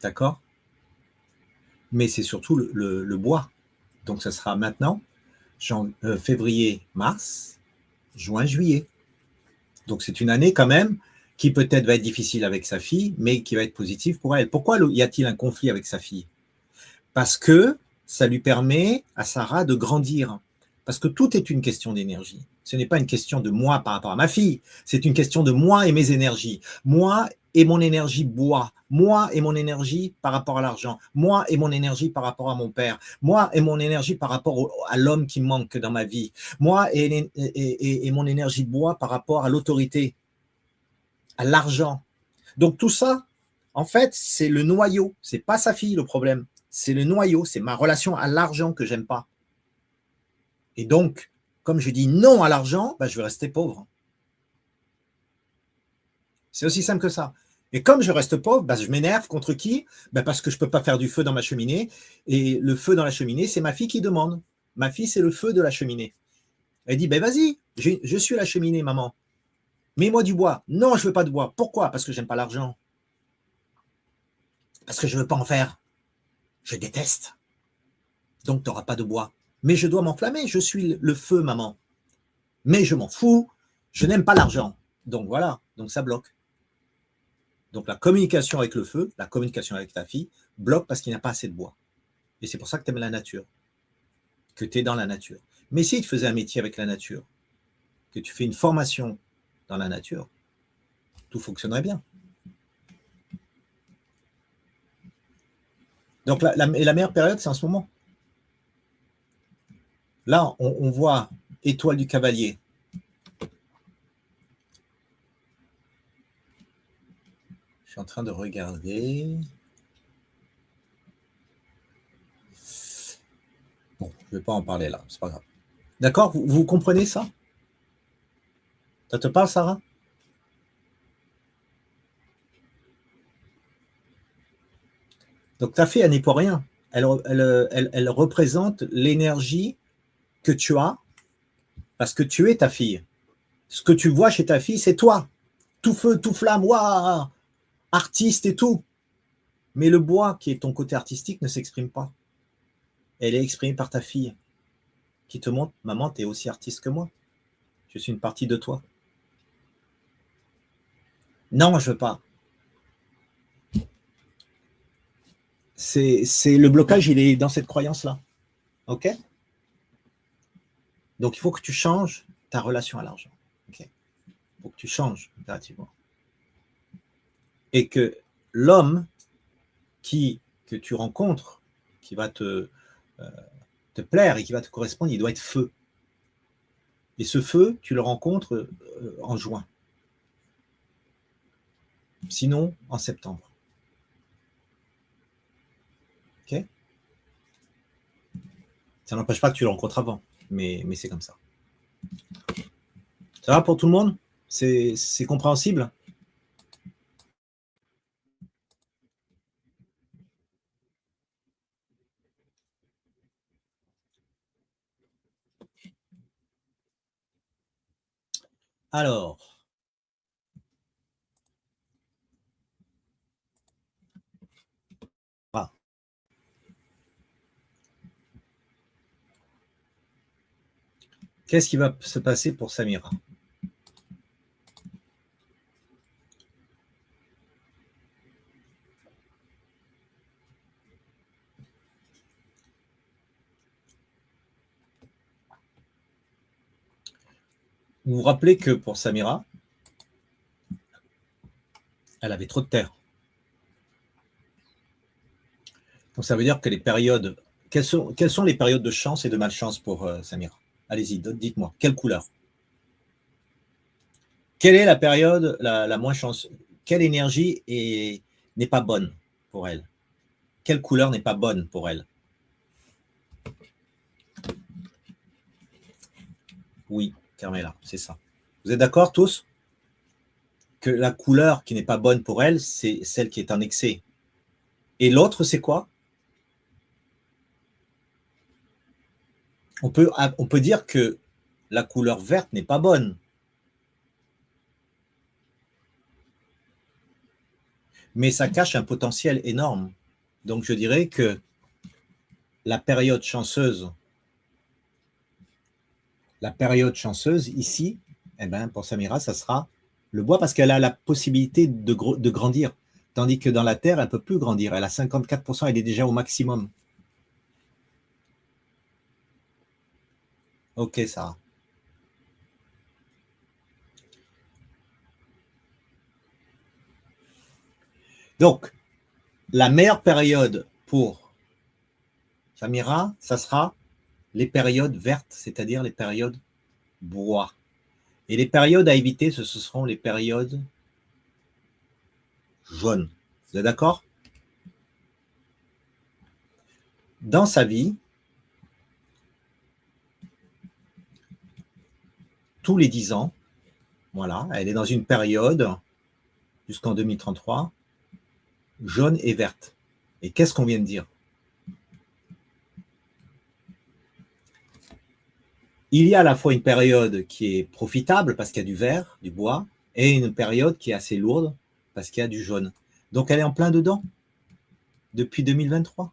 A: D'accord? Mais c'est surtout le bois. Donc, ça sera maintenant, février, mars, juin, juillet. Donc, c'est une année quand même qui peut-être va être difficile avec sa fille, mais qui va être positive pour elle. Pourquoi y a-t-il un conflit avec sa fille? Parce que ça lui permet à Sarah de grandir. Parce que tout est une question d'énergie. Ce n'est pas une question de moi par rapport à ma fille. C'est une question de moi et mes énergies. Moi et mon énergie bois. Moi et mon énergie par rapport à l'argent. Moi et mon énergie par rapport à mon père. Moi et mon énergie par rapport à l'homme qui manque dans ma vie. Moi et mon énergie bois par rapport à l'autorité, à l'argent. Donc tout ça, en fait, c'est le noyau. C'est pas sa fille le problème. C'est le noyau. C'est ma relation à l'argent que j'aime pas. Et donc, comme je dis non à l'argent, je vais rester pauvre. C'est aussi simple que ça. Et comme je reste pauvre, je m'énerve contre qui? Parce que je ne peux pas faire du feu dans ma cheminée. Et le feu dans la cheminée, c'est ma fille qui demande. Ma fille, c'est le feu de la cheminée. Elle dit, vas-y, je suis la cheminée, maman. Mets-moi du bois. Non, je ne veux pas de bois. Pourquoi? Parce que je n'aime pas l'argent. Parce que je ne veux pas en faire. Je déteste. Donc, tu n'auras pas de bois. Mais je dois m'enflammer. Je suis le feu, maman. Mais je m'en fous. Je n'aime pas l'argent. Donc, voilà. Donc, ça bloque. Donc, la communication avec le feu, la communication avec ta fille, bloque parce qu'il n'y a pas assez de bois. Et c'est pour ça que tu aimes la nature, que tu es dans la nature. Mais si tu faisais un métier avec la nature, que tu fais une formation dans la nature, tout fonctionnerait bien. Donc, la meilleure période, c'est en ce moment. Là, on voit étoile du cavalier. Je suis en train de regarder. Bon, je ne vais pas en parler là, c'est pas grave. D'accord, vous comprenez ça? Ça te parle, Sarah? Donc, ta fille, elle n'est pour rien. Elle représente l'énergie que tu as parce que tu es ta fille. Ce que tu vois chez ta fille, c'est toi. Tout feu, tout flamme, waouh, artiste et tout. Mais le bois, qui est ton côté artistique, ne s'exprime pas. Elle est exprimée par ta fille, qui te montre, maman, tu es aussi artiste que moi. Je suis une partie de toi. Non, je veux pas. C'est le blocage, il est dans cette croyance-là. OK? Donc, il faut que tu changes ta relation à l'argent. OK? Il faut que tu changes impérativement. Et que l'homme que tu rencontres, qui va te te plaire et qui va te correspondre, il doit être feu. Et ce feu, tu le rencontres en juin. Sinon, en septembre. Ok? Ça n'empêche pas que tu le rencontres avant, mais c'est comme ça. Ça va pour tout le monde? C'est compréhensible? Alors, ah. Qu'est-ce qui va se passer pour Samira? Vous vous rappelez que pour Samira, elle avait trop de terre. Donc ça veut dire que les périodes... Quelles sont les périodes de chance et de malchance pour Samira? Allez-y, dites-moi. Quelle couleur? Quelle est la période la moins chanceuse? Quelle énergie n'est pas bonne pour elle? Quelle couleur n'est pas bonne pour elle? Oui, Carmela, c'est ça. Vous êtes d'accord tous que la couleur qui n'est pas bonne pour elle, c'est celle qui est en excès. Et l'autre, c'est quoi? On peut dire que la couleur verte n'est pas bonne. Mais ça cache un potentiel énorme. Donc je dirais que la période chanceuse ici, eh ben, pour Samira, ça sera le bois parce qu'elle a la possibilité de grandir. Tandis que dans la terre, elle ne peut plus grandir. Elle a 54%, elle est déjà au maximum. Ok, Sarah. Donc, la meilleure période pour Samira, ça sera les périodes vertes, c'est-à-dire les périodes bois. Et les périodes à éviter, ce seront les périodes jaunes. Vous êtes d'accord? Dans sa vie, tous les 10 ans, voilà, elle est dans une période jusqu'en 2033, jaune et verte. Et qu'est-ce qu'on vient de dire? Il y a à la fois une période qui est profitable parce qu'il y a du vert, du bois, et une période qui est assez lourde parce qu'il y a du jaune. Donc elle est en plein dedans depuis 2023.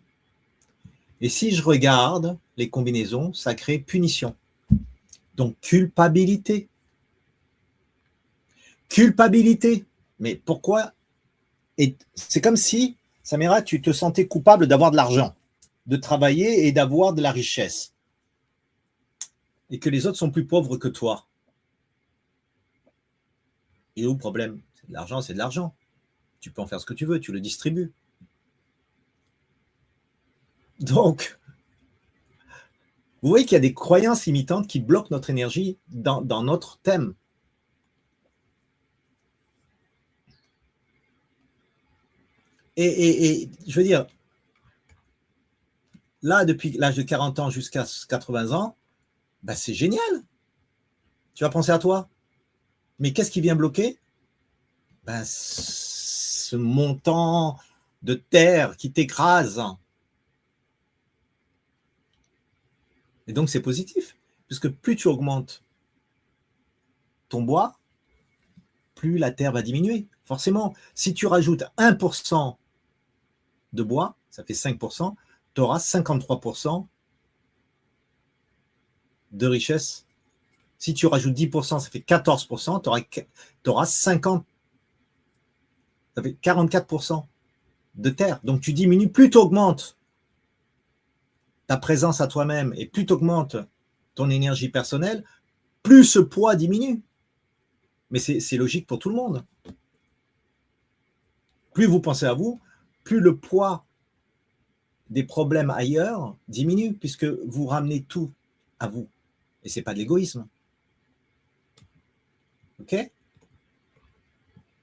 A: Et si je regarde les combinaisons, ça crée punition. Donc culpabilité. Culpabilité. Mais pourquoi? Et c'est comme si, Samira, tu te sentais coupable d'avoir de l'argent, de travailler et d'avoir de la richesse. Et que les autres sont plus pauvres que toi. Et où le problème? C'est de l'argent, c'est de l'argent. Tu peux en faire ce que tu veux, tu le distribues. Donc, vous voyez qu'il y a des croyances limitantes qui bloquent notre énergie dans notre thème. Et je veux dire, là, depuis l'âge de 40 ans jusqu'à 80 ans, ben c'est génial. Tu vas penser à toi. Mais qu'est-ce qui vient bloquer? Ben, ce montant de terre qui t'écrase. Et donc, c'est positif, puisque plus tu augmentes ton bois, plus la terre va diminuer. Forcément, si tu rajoutes 1% de bois, ça fait 5%, tu auras 53% de richesse. Si tu rajoutes 10%, ça fait 14%, tu auras 50, ça fait 44% de terre. Donc tu diminues, plus tu augmentes ta présence à toi-même et plus tu augmentes ton énergie personnelle, plus ce poids diminue. Mais c'est logique pour tout le monde. Plus vous pensez à vous, plus le poids des problèmes ailleurs diminue, puisque vous ramenez tout à vous. Et ce n'est pas de l'égoïsme. OK?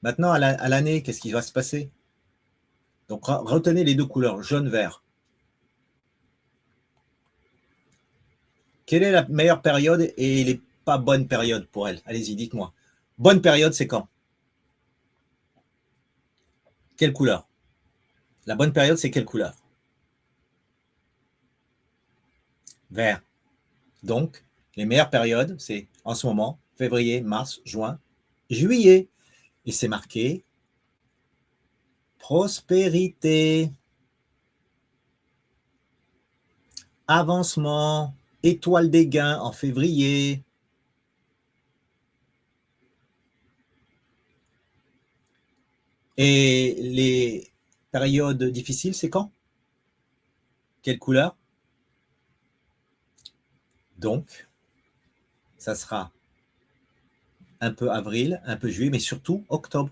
A: Maintenant, à l'année, qu'est-ce qui va se passer? Donc, retenez les deux couleurs, jaune-vert. Quelle est la meilleure période et les pas bonnes périodes pour elle? Allez-y, dites-moi. Bonne période, c'est quand? Quelle couleur? La bonne période, c'est quelle couleur? Vert. Donc, les meilleures périodes, c'est en ce moment, février, mars, juin, juillet. Et c'est marqué prospérité, avancement, étoile des gains en février. Et les périodes difficiles, c'est quand? Quelle couleur? Donc, ça sera un peu avril, un peu juillet, mais surtout octobre.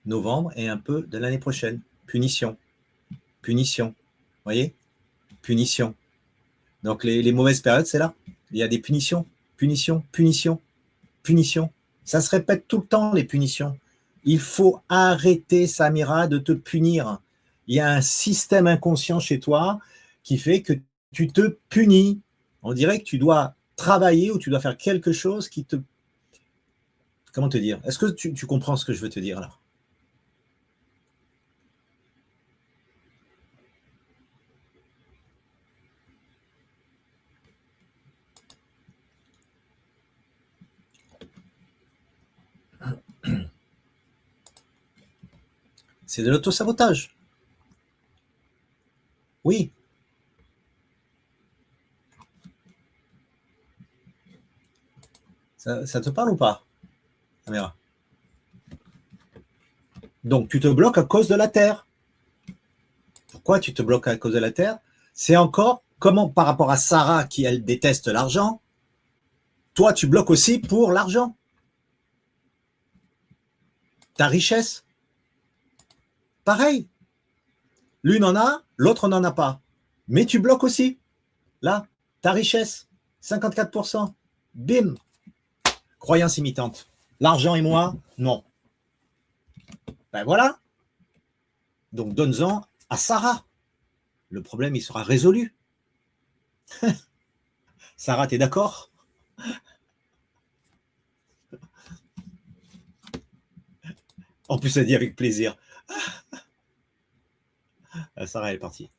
A: Novembre et un peu de l'année prochaine. Punition. Punition. Vous voyez? Punition. Donc, les mauvaises périodes, c'est là. Il y a des punitions. Punition, punition, punition. Ça se répète tout le temps, les punitions. Il faut arrêter, Samira, de te punir. Il y a un système inconscient chez toi qui fait que tu te punis. On dirait que tu dois travailler ou tu dois faire quelque chose qui te... Comment te dire? Est-ce que tu comprends ce que je veux te dire là? C'est de l'autosabotage. Oui. Ça te parle ou pas, Amira? Donc, tu te bloques à cause de la Terre. Pourquoi tu te bloques à cause de la Terre? C'est encore comment, par rapport à Sarah, qui, elle, déteste l'argent, toi, tu bloques aussi pour l'argent. Ta richesse. Pareil. L'une en a, l'autre n'en a pas. Mais tu bloques aussi. Là, ta richesse, 54%. Bim. Croyance imitante. L'argent et moi, non. Ben voilà. Donc, donne-en à Sarah. Le problème, il sera résolu. Sarah, t'es d'accord? En plus, elle dit avec plaisir. Sarah, elle est partie.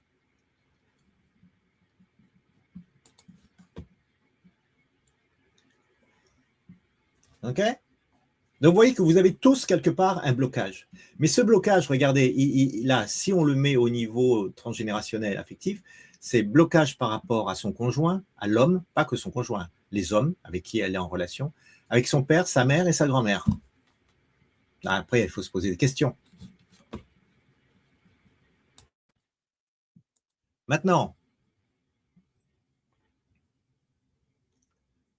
A: OK? Donc, vous voyez que vous avez tous quelque part un blocage. Mais ce blocage, regardez, là, si on le met au niveau transgénérationnel affectif, c'est blocage par rapport à son conjoint, à l'homme, pas que son conjoint, les hommes avec qui elle est en relation, avec son père, sa mère et sa grand-mère. Après, il faut se poser des questions. Maintenant,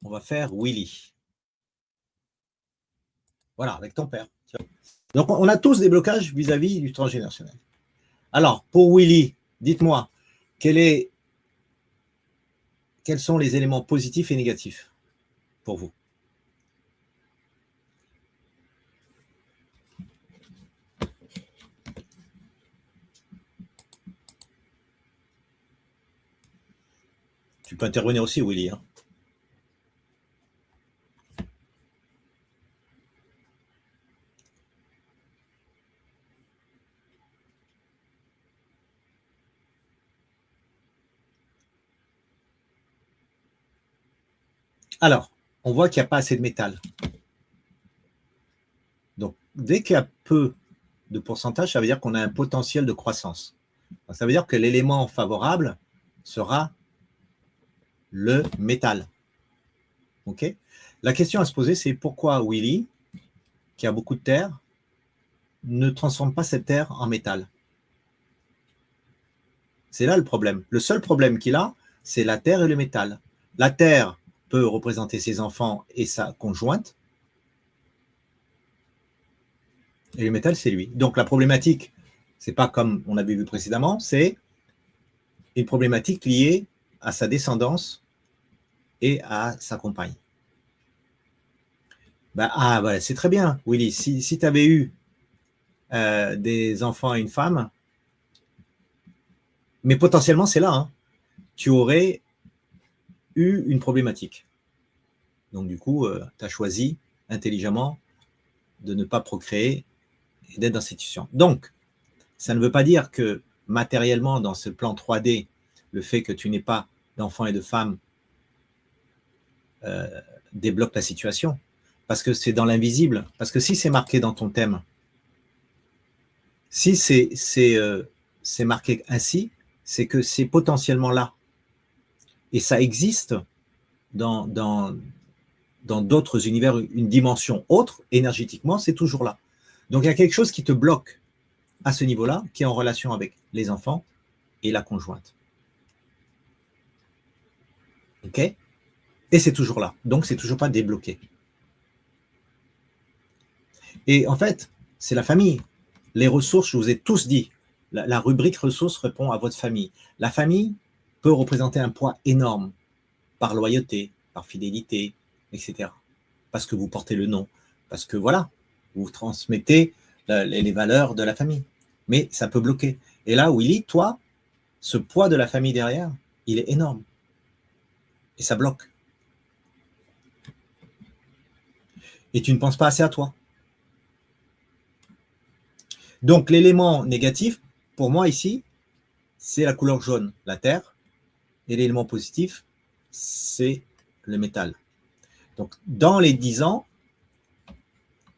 A: on va faire Willy. Voilà, avec ton père. Donc, on a tous des blocages vis-à-vis du transgénérationnel. Alors, pour Willy, dites-moi, quels sont les éléments positifs et négatifs pour vous? Tu peux intervenir aussi, Willy. Hein. Alors, on voit qu'il n'y a pas assez de métal. Donc, dès qu'il y a peu de pourcentage, ça veut dire qu'on a un potentiel de croissance. Donc, ça veut dire que l'élément favorable sera le métal. OK? La question à se poser, c'est pourquoi Willy, qui a beaucoup de terre, ne transforme pas cette terre en métal? C'est là le problème. Le seul problème qu'il a, c'est la terre et le métal. La terre peut représenter ses enfants et sa conjointe. Et le métal, c'est lui. Donc la problématique, c'est pas comme on avait vu précédemment, c'est une problématique liée à sa descendance et à sa compagne. Bah, c'est très bien, Willy. Si tu avais eu des enfants et une femme, mais potentiellement c'est là, hein, tu aurais eu une problématique. Donc du coup, tu as choisi intelligemment de ne pas procréer et d'être dans cette situation. Donc, ça ne veut pas dire que matériellement, dans ce plan 3D, le fait que tu n'aies pas d'enfants et de femmes débloque la situation. Parce que c'est dans l'invisible. Parce que si c'est marqué dans ton thème, si c'est marqué ainsi, c'est que c'est potentiellement là. Et ça existe dans d'autres univers, une dimension autre, énergétiquement, c'est toujours là. Donc il y a quelque chose qui te bloque à ce niveau-là, qui est en relation avec les enfants et la conjointe. OK? Et c'est toujours là. Donc c'est toujours pas débloqué. Et en fait, c'est la famille. Les ressources, je vous ai tous dit, la rubrique ressources répond à votre famille. La famille peut représenter un poids énorme par loyauté, par fidélité, etc. Parce que vous portez le nom, parce que voilà, vous transmettez les valeurs de la famille. Mais ça peut bloquer. Et là, Willy, toi, ce poids de la famille derrière, il est énorme. Et ça bloque. Et tu ne penses pas assez à toi. Donc l'élément négatif, pour moi ici, c'est la couleur jaune, la terre, et l'élément positif, c'est le métal. Donc dans les 10 ans,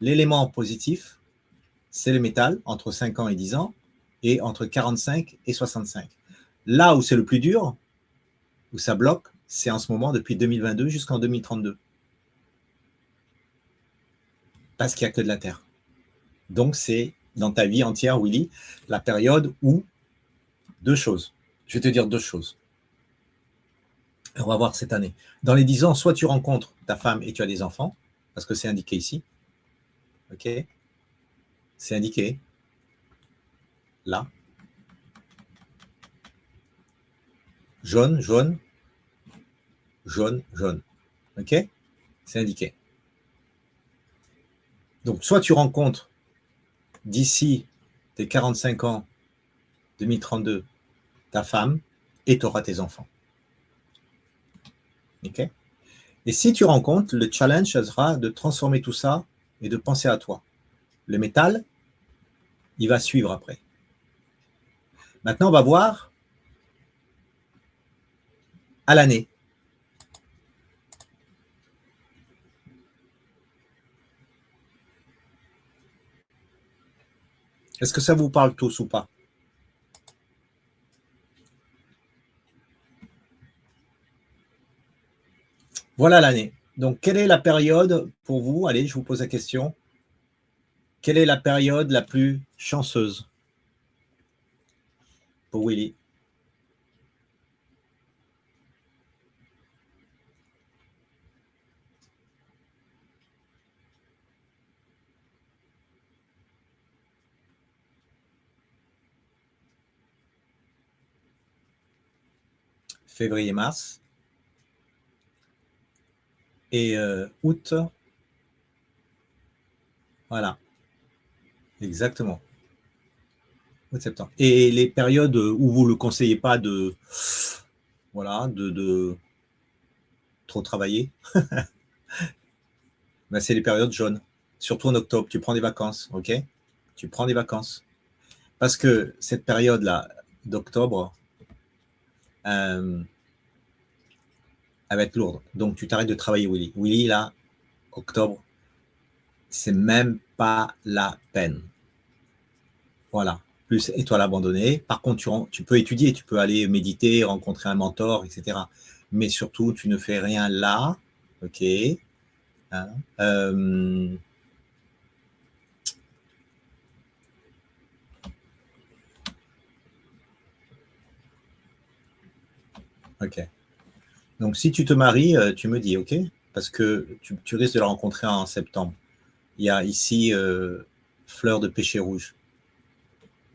A: l'élément positif, c'est le métal, entre 5 ans et 10 ans, et entre 45 et 65. Là où c'est le plus dur, où ça bloque, c'est en ce moment depuis 2022 jusqu'en 2032. Parce qu'il n'y a que de la terre. Donc c'est dans ta vie entière, Willy, la période où deux choses. Je vais te dire deux choses. On va voir cette année. Dans les 10 ans, soit tu rencontres ta femme et tu as des enfants, parce que c'est indiqué ici. OK? C'est indiqué là. Jaune, jaune, jaune, jaune. OK? C'est indiqué. Donc, soit tu rencontres d'ici tes 45 ans, 2032, ta femme et tu auras tes enfants. OK? Et si tu rencontres, le challenge sera de transformer tout ça et de penser à toi. Le métal, il va suivre après. Maintenant, on va voir à l'année. Est-ce que ça vous parle tous ou pas? Voilà l'année. Donc, quelle est la période pour vous? Allez, je vous pose la question. Quelle est la période la plus chanceuse pour Willy? Février-mars. Et août. Voilà. Exactement. Août-septembre. Et les périodes où vous ne le conseillez pas de, voilà, de trop travailler, ben c'est les périodes jaunes. Surtout en octobre. Tu prends des vacances, OK? Tu prends des vacances. Parce que cette période-là d'octobre, elle va être lourde. Donc, tu t'arrêtes de travailler, Willy. Willy, là, octobre, c'est même pas la peine. Voilà. Plus étoile abandonnée. Par contre, tu peux étudier, tu peux aller méditer, rencontrer un mentor, etc. Mais surtout, tu ne fais rien là. OK. Hein? OK. Donc, si tu te maries, tu me dis, OK? Parce que tu risques de la rencontrer en septembre. Il y a ici fleur de pêcher rouge.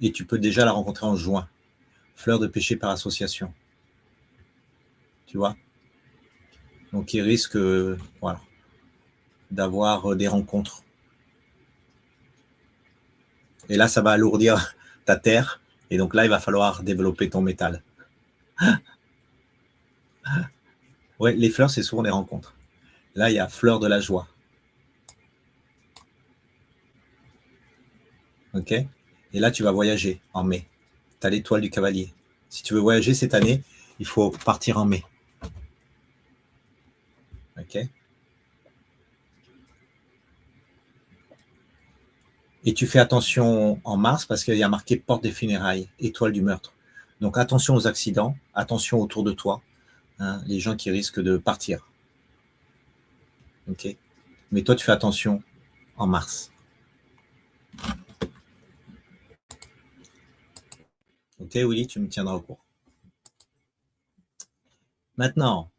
A: Et tu peux déjà la rencontrer en juin. Fleur de pêcher par association. Tu vois? Donc, il risque voilà, d'avoir des rencontres. Et là, ça va alourdir ta terre. Et donc là, il va falloir développer ton métal. Ouais, les fleurs, c'est souvent des rencontres. Là, il y a fleur de la joie. OK? Et là, tu vas voyager en mai. Tu as l'étoile du cavalier. Si tu veux voyager cette année, il faut partir en mai. OK? Et tu fais attention en mars parce qu'il y a marqué porte des funérailles, étoile du meurtre. Donc attention aux accidents, attention autour de toi, hein, les gens qui risquent de partir. OK? Mais toi, tu fais attention en mars. OK, Willy, tu me tiendras au courant. Maintenant,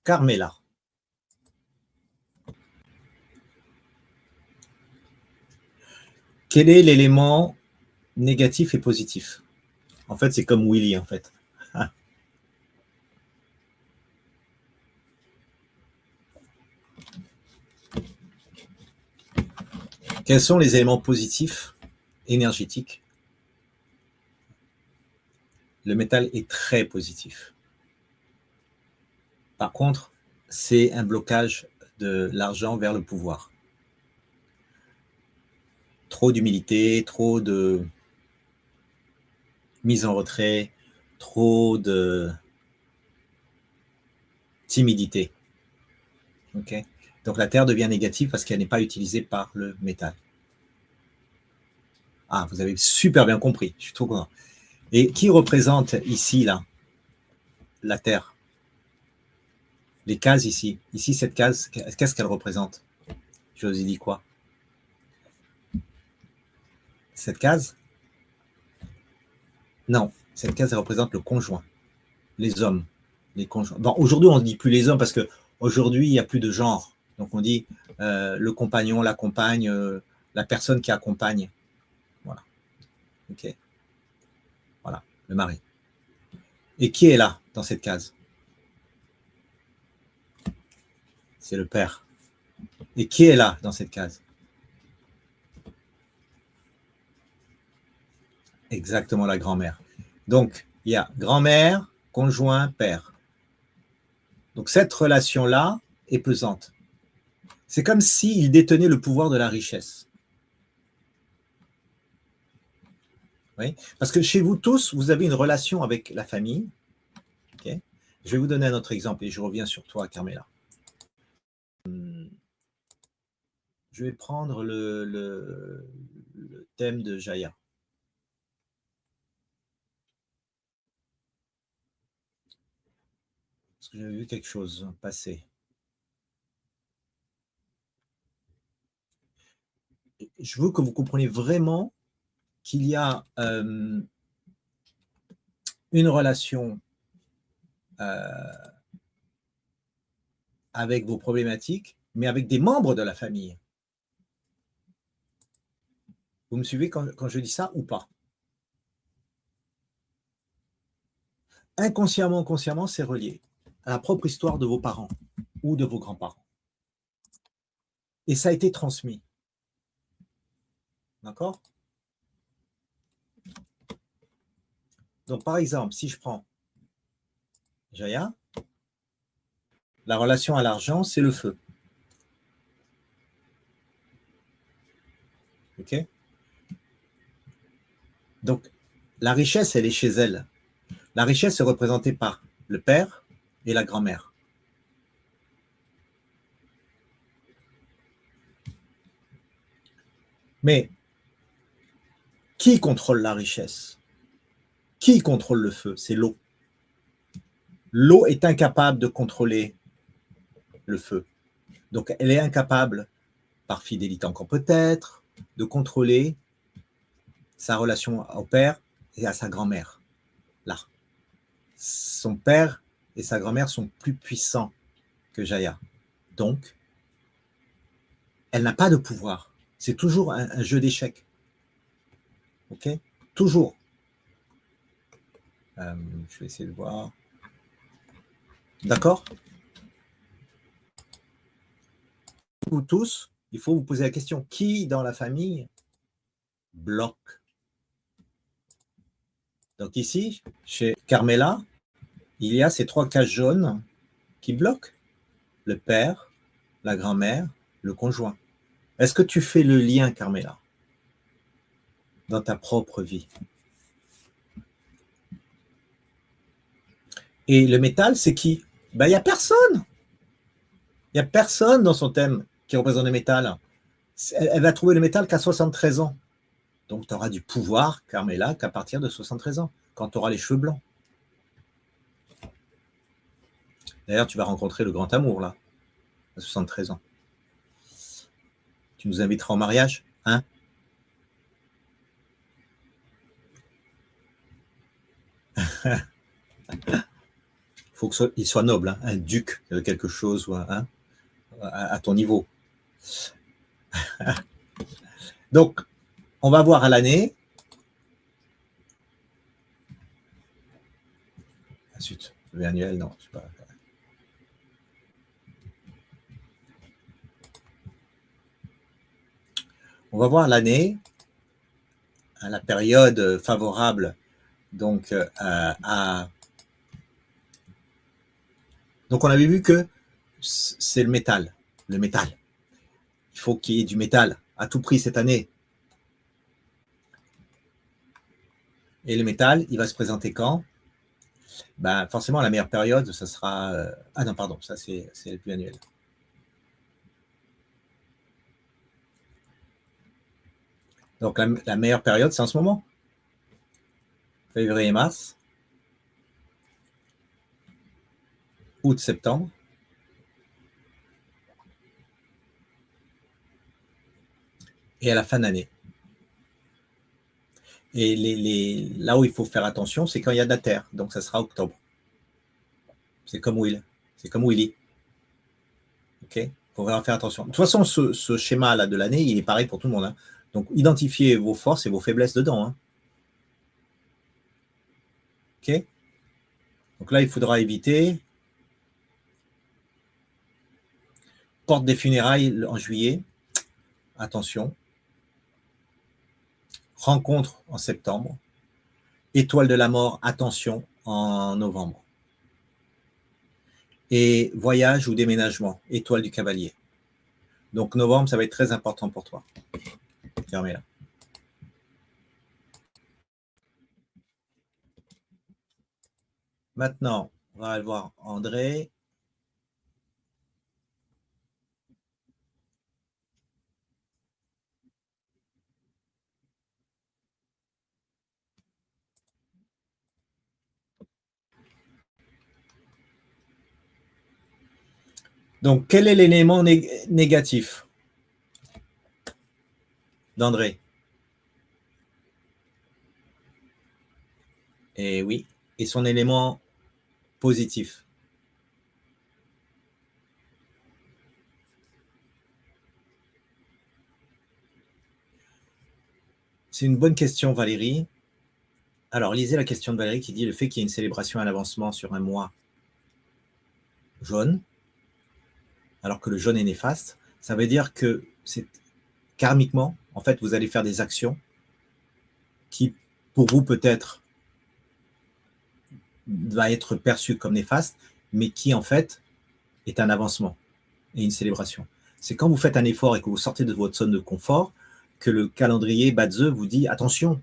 A: Carmela. Quel est l'élément négatif et positif? En fait, c'est comme Willy, en fait. Quels sont les éléments positifs énergétiques? Le métal est très positif. Par contre, c'est un blocage de l'argent vers le pouvoir. Trop d'humilité, trop de mise en retrait, trop de timidité. Okay? Donc la terre devient négative parce qu'elle n'est pas utilisée par le métal. Ah, vous avez super bien compris, je suis trop content. Et qui représente ici, là, la terre? Les cases ici. Ici, cette case, qu'est-ce qu'elle représente? Je vous ai dit quoi? Cette case? Non, cette case, elle représente le conjoint, les hommes, les conjoints. Bon, aujourd'hui, on ne dit plus les hommes parce qu'aujourd'hui, il n'y a plus de genre. Donc, on dit le compagnon, la compagne, la personne qui accompagne. Voilà. OK. Voilà, le mari. Et qui est là, dans cette case? C'est le père. Et qui est là, dans cette case? Exactement, la grand-mère. Donc, il y a grand-mère, conjoint, père. Donc, cette relation-là est pesante. C'est comme s'il détenait le pouvoir de la richesse. Oui, parce que chez vous tous, vous avez une relation avec la famille. Okay. Je vais vous donner un autre exemple et je reviens sur toi, Carmela. Je vais prendre le thème de Jaya. Parce que j'avais vu quelque chose passer. Je veux que vous compreniez vraiment qu'il y a une relation avec vos problématiques, mais avec des membres de la famille. Vous me suivez quand je dis ça ou pas? Inconsciemment, consciemment, c'est relié à la propre histoire de vos parents ou de vos grands-parents. Et ça a été transmis. D'accord? Donc, par exemple, si je prends Jaya, la relation à l'argent, c'est le feu. OK? Donc, la richesse, elle est chez elle. La richesse est représentée par le père et la grand-mère. Mais qui contrôle la richesse? Qui contrôle le feu? C'est l'eau. L'eau est incapable de contrôler le feu. Donc, elle est incapable, par fidélité encore peut-être, de contrôler sa relation au père et à sa grand-mère. Là. Son père et sa grand-mère sont plus puissants que Jaya. Donc, elle n'a pas de pouvoir. C'est toujours un jeu d'échecs. Ok? Toujours. Je vais essayer de voir. D'accord? Vous tous, il faut vous poser la question, qui dans la famille bloque? Donc ici, chez Carmela, il y a ces 3 cases jaunes qui bloquent. Le père, la grand-mère, le conjoint. Est-ce que tu fais le lien, Carmela, dans ta propre vie? Et le métal, c'est qui? Ben, il n'y a personne. Il n'y a personne dans son thème qui représente le métal. Elle va trouver le métal qu'à 73 ans. Donc, tu auras du pouvoir, Carmela, qu'à partir de 73 ans, quand tu auras les cheveux blancs. D'ailleurs, tu vas rencontrer le grand amour, là, à 73 ans. Tu nous inviteras au mariage, hein? Il faut qu'il soit noble, hein, un duc de quelque chose, ou hein, à ton niveau. Donc, on va voir à l'année. Ensuite, le annuel, non, je sais pas. On va voir l'année, la période favorable donc à. Donc on avait vu que c'est le métal. Le métal. Il faut qu'il y ait du métal à tout prix cette année. Et le métal, il va se présenter quand? Ben, forcément, la meilleure période, ça sera. Ah non, pardon, ça c'est le plus annuel. Donc la meilleure période, c'est en ce moment. Février, mars, août, septembre. Et à la fin d'année. Et là où il faut faire attention, c'est quand il y a de la terre. Donc ça sera octobre. C'est comme Will. C'est comme Willy. Ok? Il faut vraiment faire attention. De toute façon, ce schéma-là de l'année, il est pareil pour tout le monde. Hein. Donc, identifiez vos forces et vos faiblesses dedans. Hein. Ok? Donc là, il faudra éviter porte des funérailles en juillet. Attention. Rencontre en septembre. Étoile de la mort, attention, en novembre. Et voyage ou déménagement, étoile du cavalier. Donc novembre, ça va être très important pour toi. Fermez-la. Maintenant, on va aller voir André. Donc, quel est l'élément négatif d'André? Et oui. Et son élément positif? C'est une bonne question, Valérie. Alors, lisez la question de Valérie qui dit le fait qu'il y ait une célébration à l'avancement sur un mois jaune, alors que le jaune est néfaste, ça veut dire que c'est karmiquement, en fait, vous allez faire des actions qui, pour vous, peut-être, va être perçue comme néfaste, mais qui, en fait, est un avancement et une célébration. C'est quand vous faites un effort et que vous sortez de votre zone de confort que le calendrier Badze vous dit attention,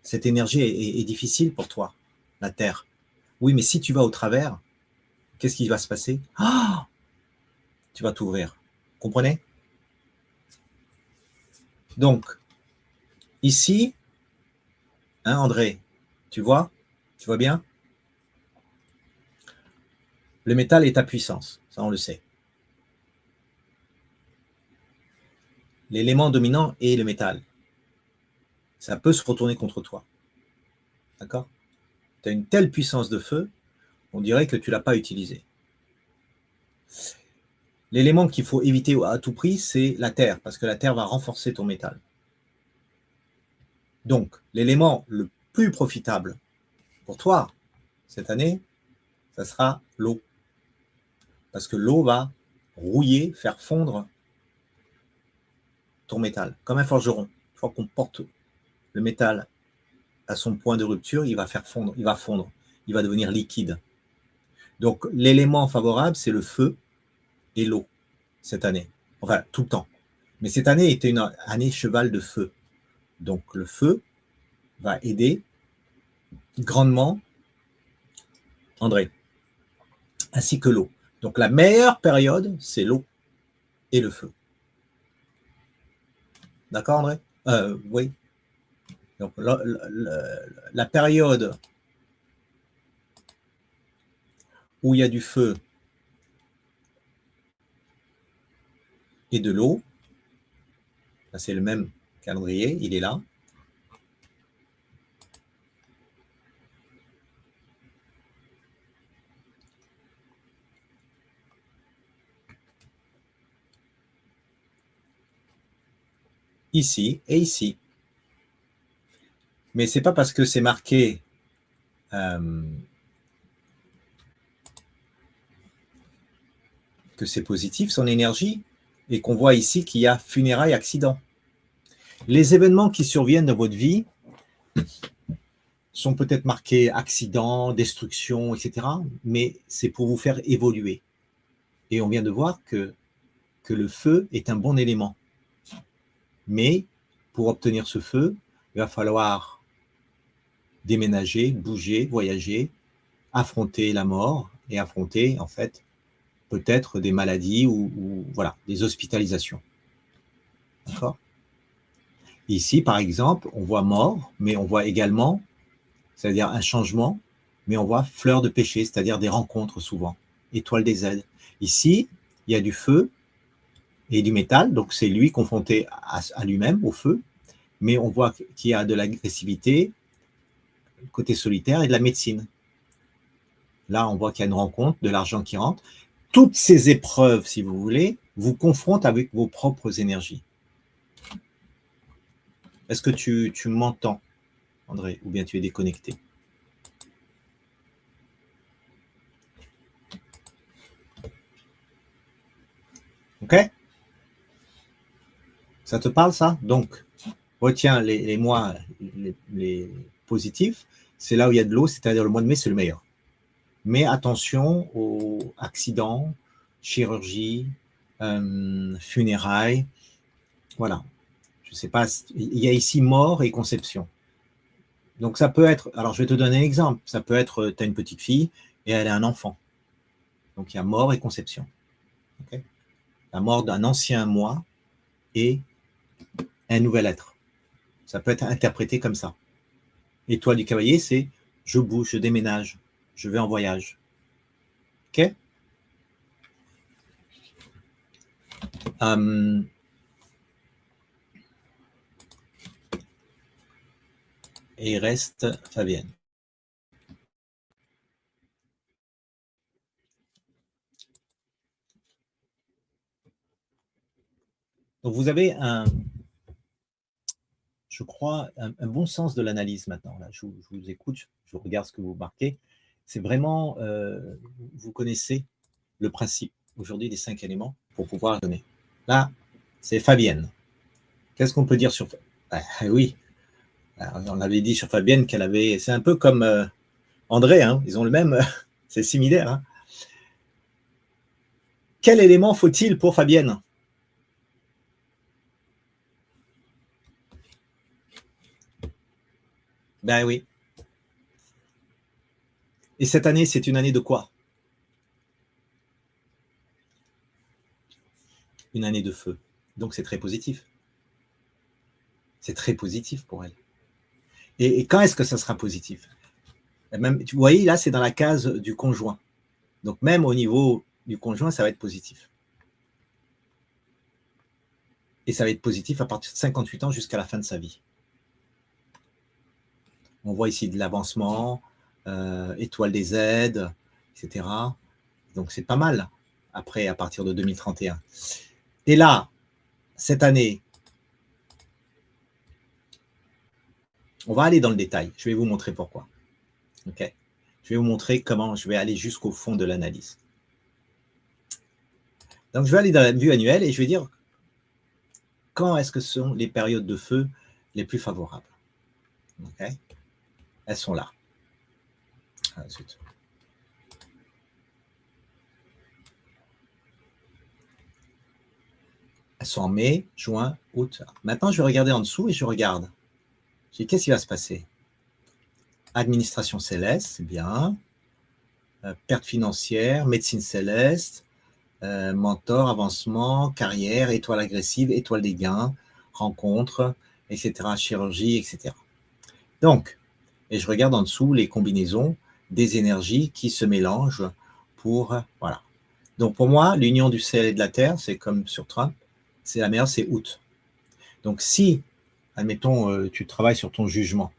A: cette énergie est difficile pour toi, la Terre. Oui, mais si tu vas au travers, qu'est-ce qui va se passer? Tu vas t'ouvrir. Comprenez? Donc, ici, hein, André, tu vois bien? Le métal est ta puissance, ça on le sait. L'élément dominant est le métal. Ça peut se retourner contre toi. D'accord? Tu as une telle puissance de feu On dirait que tu ne l'as pas utilisé. L'élément qu'il faut éviter à tout prix, c'est la terre, parce que la terre va renforcer ton métal. Donc, l'élément le plus profitable pour toi cette année, ça sera l'eau. Parce que l'eau va rouiller, faire fondre ton métal, comme un forgeron. Une fois qu'on porte le métal à son point de rupture, il va faire fondre, il va devenir liquide. Donc, l'élément favorable, c'est le feu et l'eau cette année. Enfin, tout le temps. Mais cette année était une année cheval de feu. Donc, le feu va aider grandement André, ainsi que l'eau. Donc, la meilleure période, c'est l'eau et le feu. D'accord, André? Oui. Donc, la période où il y a du feu et de l'eau, c'est le même calendrier, il est là. Ici et ici. Mais ce n'est pas parce que c'est marqué que c'est positif, son énergie, et qu'on voit ici qu'il y a funérailles, accident. Les événements qui surviennent dans votre vie sont peut-être marqués accident, destruction, etc. Mais c'est pour vous faire évoluer. Et on vient de voir que le feu est un bon élément. Mais pour obtenir ce feu, il va falloir déménager, bouger, voyager, affronter la mort et affronter, en fait, peut-être des maladies ou voilà, des hospitalisations. D'accord? Ici, par exemple, on voit mort, mais on voit également, c'est-à-dire un changement, mais on voit fleur de péché, c'est-à-dire des rencontres souvent, étoile des aides. Ici, il y a du feu et du métal, donc c'est lui confronté à lui-même, au feu, mais on voit qu'il y a de l'agressivité, côté solitaire, et de la médecine. Là, on voit qu'il y a une rencontre, de l'argent qui rentre. Toutes ces épreuves, si vous voulez, vous confrontent avec vos propres énergies. Est-ce que tu m'entends, André, ou bien tu es déconnecté? Ok? Ça te parle, ça? Donc, retiens les mois les positifs. C'est là où il y a de l'eau, c'est-à-dire le mois de mai, c'est le meilleur. Mais attention aux accidents, chirurgie, funérailles. Voilà. Je ne sais pas, il y a ici mort et conception. Donc ça peut être, alors je vais te donner un exemple, ça peut être, tu as une petite fille et elle a un enfant. Donc il y a mort et conception. Okay? La mort d'un ancien moi et un nouvel être. Ça peut être interprété comme ça. Étoile du cavalier, c'est je bouge, je déménage, je vais en voyage. Ok? Et il reste Fabienne. Donc vous avez je crois, un bon sens de l'analyse maintenant. Là, je vous écoute, je regarde ce que vous marquez. C'est vraiment, vous connaissez le principe aujourd'hui des 5 éléments pour pouvoir donner. Là, c'est Fabienne. Qu'est-ce qu'on peut dire sur oui, on avait dit sur Fabienne qu'elle avait, c'est un peu comme André, hein, ils ont le même, c'est similaire. Hein. Quel élément faut-il pour Fabienne? Ben oui. Et cette année, c'est une année de quoi? Une année de feu. Donc c'est très positif. C'est très positif pour elle. Et quand est-ce que ça sera positif? Même, vous voyez, là, c'est dans la case du conjoint. Donc même au niveau du conjoint, ça va être positif. Et ça va être positif à partir de 58 ans jusqu'à la fin de sa vie. On voit ici de l'avancement, étoile des aides, etc. Donc, c'est pas mal, après, à partir de 2031. Et là, cette année, on va aller dans le détail. Je vais vous montrer pourquoi. Okay, je vais vous montrer comment je vais aller jusqu'au fond de l'analyse. Donc, je vais aller dans la vue annuelle et je vais dire quand est-ce que sont les périodes de feu les plus favorables. Okay, elles sont là. Ensuite. Elles sont en mai, juin, août. Maintenant, je vais regarder en dessous et je regarde. Je dis, qu'est-ce qui va se passer? Administration céleste, c'est bien. Perte financière, médecine céleste, mentor, avancement, carrière, étoile agressive, étoile des gains, rencontre, etc., chirurgie, etc. Donc, et je regarde en dessous les combinaisons des énergies qui se mélangent pour, voilà. Donc pour moi, l'union du ciel et de la terre, c'est comme sur Trump, c'est la meilleure, c'est août. Donc si, admettons, tu travailles sur ton jugement,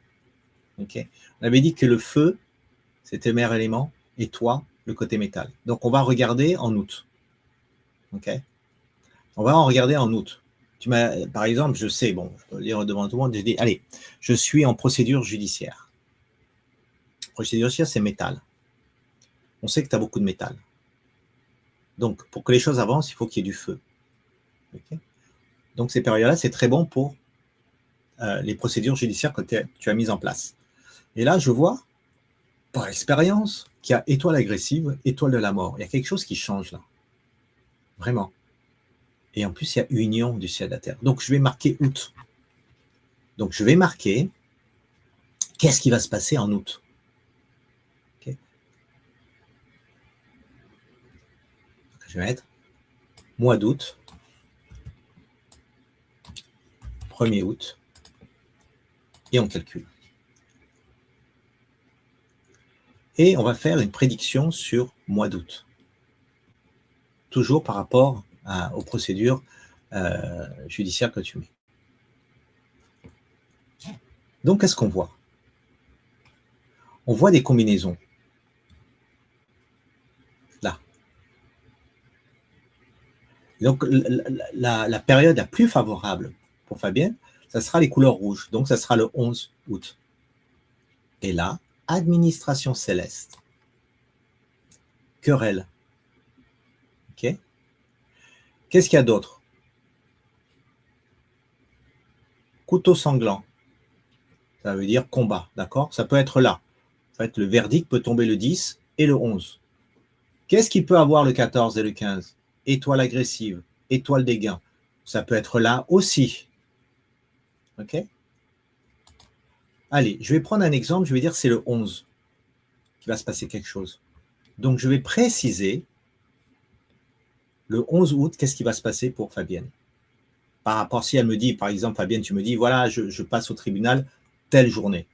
A: ok, on avait dit que le feu, c'était le meilleur élément, et toi, le côté métal. Donc on va regarder en août. Ok, on va en regarder en août. Par exemple, je sais, bon, je peux lire devant tout le monde, je dis, allez, je suis en procédure judiciaire. Procédure judiciaire, c'est métal. On sait que tu as beaucoup de métal. Donc, pour que les choses avancent, il faut qu'il y ait du feu. Okay, donc, ces périodes-là, c'est très bon pour les procédures judiciaires que tu as mises en place. Et là, je vois, par expérience, qu'il y a étoile agressive, étoile de la mort. Il y a quelque chose qui change là. Vraiment. Et en plus, il y a union du ciel et de la terre. Donc, je vais marquer août. Donc, je vais marquer qu'est-ce qui va se passer en août. Okay, je vais mettre mois d'août, 1er août, et on calcule. Et on va faire une prédiction sur mois d'août. Toujours par rapport aux procédures judiciaires que tu mets. Donc, qu'est-ce qu'on voit? On voit des combinaisons. Là. Donc, la période la plus favorable pour Fabienne, ça sera les couleurs rouges. Donc, ça sera le 11 août. Et là, administration céleste. Querelle. OK? Qu'est-ce qu'il y a d'autre? Couteau sanglant. Ça veut dire combat, d'accord? Ça peut être là. En fait, le verdict peut tomber le 10 et le 11. Qu'est-ce qui peut avoir le 14 et le 15? Étoile agressive, étoile des gains. Ça peut être là aussi. OK? Allez, je vais prendre un exemple. Je vais dire c'est le 11 qu'il va se passer quelque chose. Donc, je vais préciser le 11 août, qu'est-ce qui va se passer pour Fabienne? Par rapport, si elle me dit, par exemple, Fabienne, tu me dis, voilà, je passe au tribunal telle journée,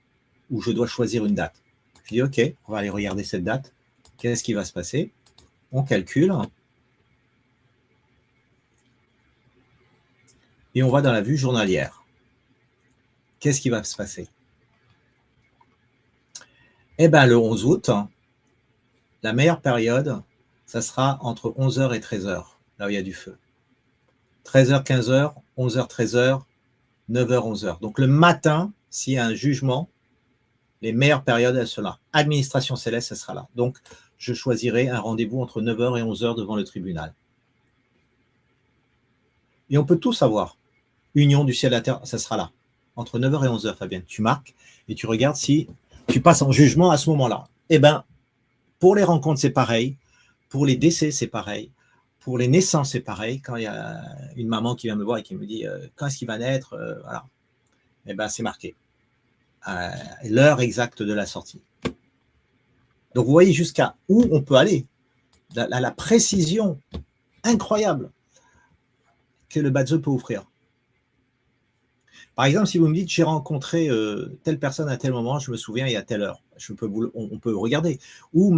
A: où je dois choisir une date. Je dis, OK, on va aller regarder cette date. Qu'est-ce qui va se passer? On calcule. Et on va dans la vue journalière. Qu'est-ce qui va se passer? Eh bien, le 11 août, la meilleure période, ça sera entre 11h et 13h, là où il y a du feu. 13h, 15h, 11h, 13h, 9h, 11h. Donc, le matin, s'il y a un jugement, les meilleures périodes, elles sont là. Administration céleste, elle sera là. Donc, je choisirai un rendez-vous entre 9h et 11h devant le tribunal. Et on peut tout savoir. Union du ciel et de la terre, ça sera là. Entre 9h et 11h, Fabienne. Tu marques et tu regardes si tu passes en jugement à ce moment-là. Eh bien, pour les rencontres, c'est pareil. Pour les décès, c'est pareil. Pour les naissances, c'est pareil. Quand il y a une maman qui vient me voir et qui me dit quand est-ce qu'il va naître, voilà. Eh bien, c'est marqué. L'heure exacte de la sortie. Donc, vous voyez jusqu'à où on peut aller. La précision incroyable que le Badzo peut offrir. Par exemple, si vous me dites j'ai rencontré telle personne à tel moment, je me souviens, il y a telle heure, on peut regarder. Ou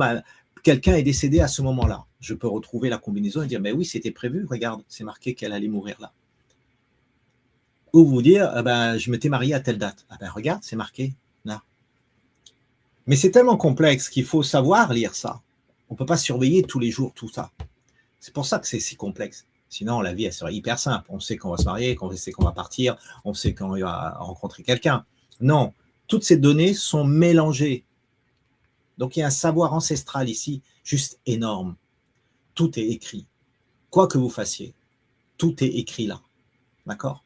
A: quelqu'un est décédé à ce moment-là. Je peux retrouver la combinaison et dire mais oui, c'était prévu, regarde, c'est marqué qu'elle allait mourir là. Ou vous dire je m'étais marié à telle date. Regarde, c'est marqué là. Mais c'est tellement complexe qu'il faut savoir lire ça. On ne peut pas surveiller tous les jours tout ça. C'est pour ça que c'est si complexe. Sinon, la vie, elle serait hyper simple. On sait qu'on va se marier, on sait qu'on va partir, on sait qu'on va rencontrer quelqu'un. Non, toutes ces données sont mélangées. Donc, il y a un savoir ancestral ici, juste énorme. Tout est écrit. Quoi que vous fassiez, tout est écrit là. D'accord?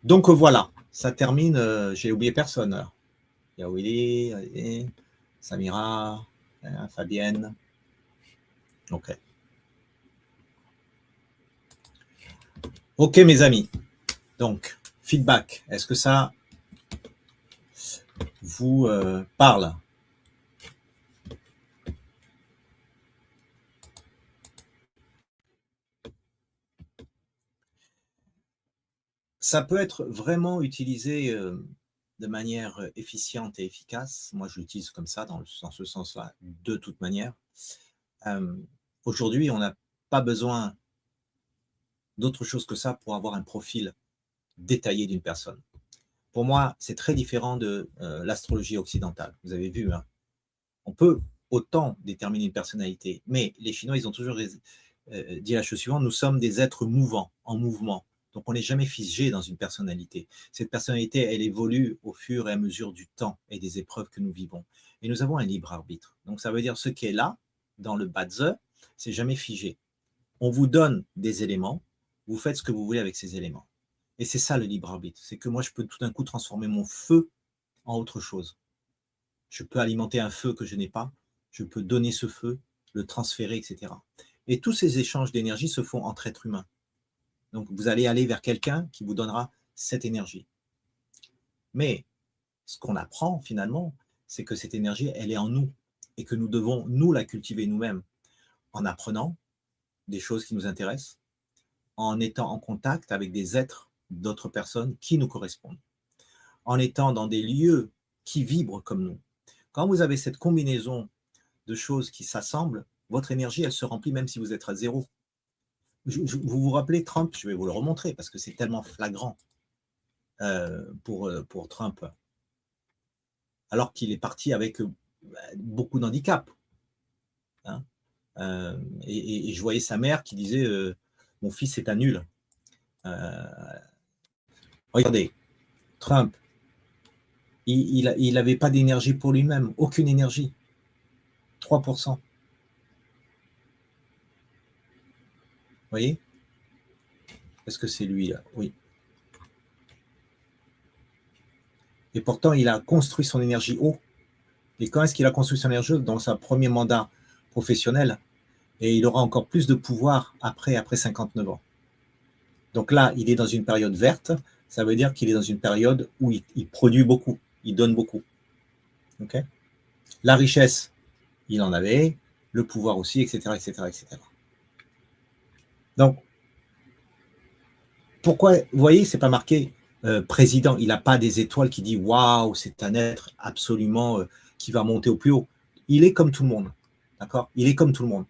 A: Donc, voilà. Ça termine. J'ai oublié personne. Il y a Willy, Samira, Fabienne. Ok. Ok, mes amis. Donc, feedback. Est-ce que ça vous parle? Ça peut être vraiment utilisé de manière efficiente et efficace. Moi, je l'utilise comme ça, dans ce sens-là, de toute manière. Aujourd'hui, on n'a pas besoin d'autre chose que ça pour avoir un profil détaillé d'une personne. Pour moi, c'est très différent de l'astrologie occidentale. Vous avez vu, hein, on peut autant déterminer une personnalité, mais les Chinois, ils ont toujours dit la chose suivante, nous sommes des êtres mouvants, en mouvement. Donc, on n'est jamais figé dans une personnalité. Cette personnalité, elle évolue au fur et à mesure du temps et des épreuves que nous vivons. Et nous avons un libre arbitre. Donc, ça veut dire ce qui est là, dans le Bazi, c'est jamais figé. On vous donne des éléments, vous faites ce que vous voulez avec ces éléments. Et c'est ça le libre arbitre. C'est que moi, je peux tout d'un coup transformer mon feu en autre chose. Je peux alimenter un feu que je n'ai pas, je peux donner ce feu, le transférer, etc. Et tous ces échanges d'énergie se font entre êtres humains. Donc, vous allez aller vers quelqu'un qui vous donnera cette énergie. Mais ce qu'on apprend finalement, c'est que cette énergie, elle est en nous et que nous devons, nous, la cultiver nous-mêmes en apprenant des choses qui nous intéressent, en étant en contact avec des êtres, d'autres personnes qui nous correspondent, en étant dans des lieux qui vibrent comme nous. Quand vous avez cette combinaison de choses qui s'assemblent, votre énergie, elle se remplit même si vous êtes à zéro. Vous vous rappelez Trump, je vais vous le remontrer parce que c'est tellement flagrant pour Trump, alors qu'il est parti avec beaucoup d'handicap. Hein, et je voyais sa mère qui disait mon fils est un nul. Regardez, Trump, il n'avait pas d'énergie pour lui-même, aucune énergie. 3%. Vous voyez? Est-ce que c'est lui, là? Oui. Et pourtant, il a construit son énergie haut. Et quand est-ce qu'il a construit son énergie? Dans son premier mandat professionnel. Et il aura encore plus de pouvoir après 59 ans. Donc là, il est dans une période verte. Ça veut dire qu'il est dans une période où il produit beaucoup, il donne beaucoup. Okay? La richesse, il en avait, le pouvoir aussi, etc., etc., etc. Donc, pourquoi, vous voyez, c'est pas marqué président, il n'a pas des étoiles qui dit waouh, c'est un être absolument qui va monter au plus haut. Il est comme tout le monde, d'accord? Il est comme tout le monde.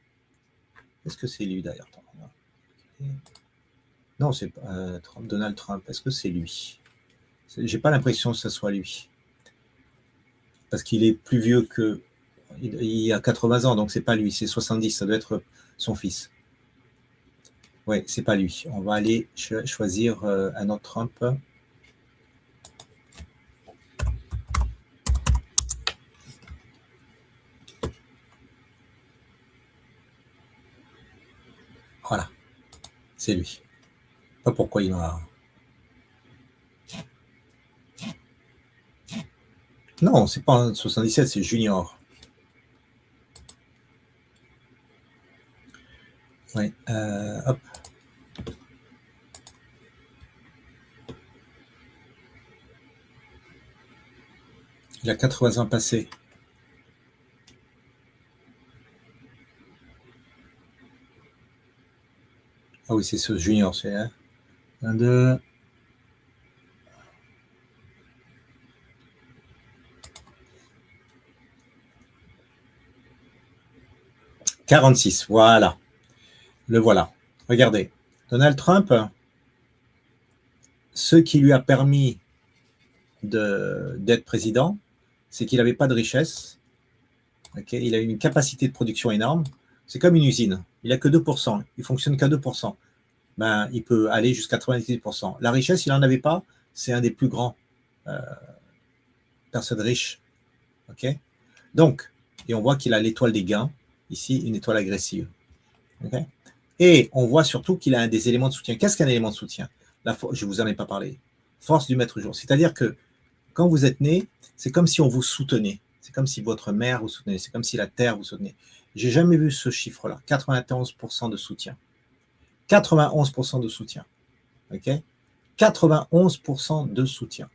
A: Est-ce que c'est lui d'ailleurs? Non, c'est pas Donald Trump. Est-ce que c'est lui? J'ai pas l'impression que ce soit lui. Parce qu'il est plus vieux que. Il a 80 ans, donc c'est pas lui, c'est 70, ça doit être son fils. Oui, c'est pas lui. On va aller choisir un autre Trump. Voilà, c'est lui. Pas pourquoi il a. Non, c'est pas un 77, c'est Junior. Oui, hop. Il a 80 ans passés. Ah oui, c'est ce Junior, c'est 1, 2. « 46, voilà. Le voilà. Regardez. Donald Trump, ce qui lui a permis d'être président, c'est qu'il n'avait pas de richesse, Okay, il a une capacité de production énorme. C'est comme une usine. Il n'a que 2%. Il fonctionne qu'à 2%. Ben, il peut aller jusqu'à 98%. La richesse, il n'en avait pas. C'est un des plus grands personnes riches. Okay, donc, et on voit qu'il a l'étoile des gains. Ici, une étoile agressive. Okay, et on voit surtout qu'il a des éléments de soutien. Qu'est-ce qu'un élément de soutien? Je ne vous en ai pas parlé. Force du maître jour. C'est-à-dire que quand vous êtes né, c'est comme si on vous soutenait. C'est comme si votre mère vous soutenait. C'est comme si la terre vous soutenait. J'ai jamais vu ce chiffre-là. 91% de soutien. 91% de soutien. OK, 91% de soutien.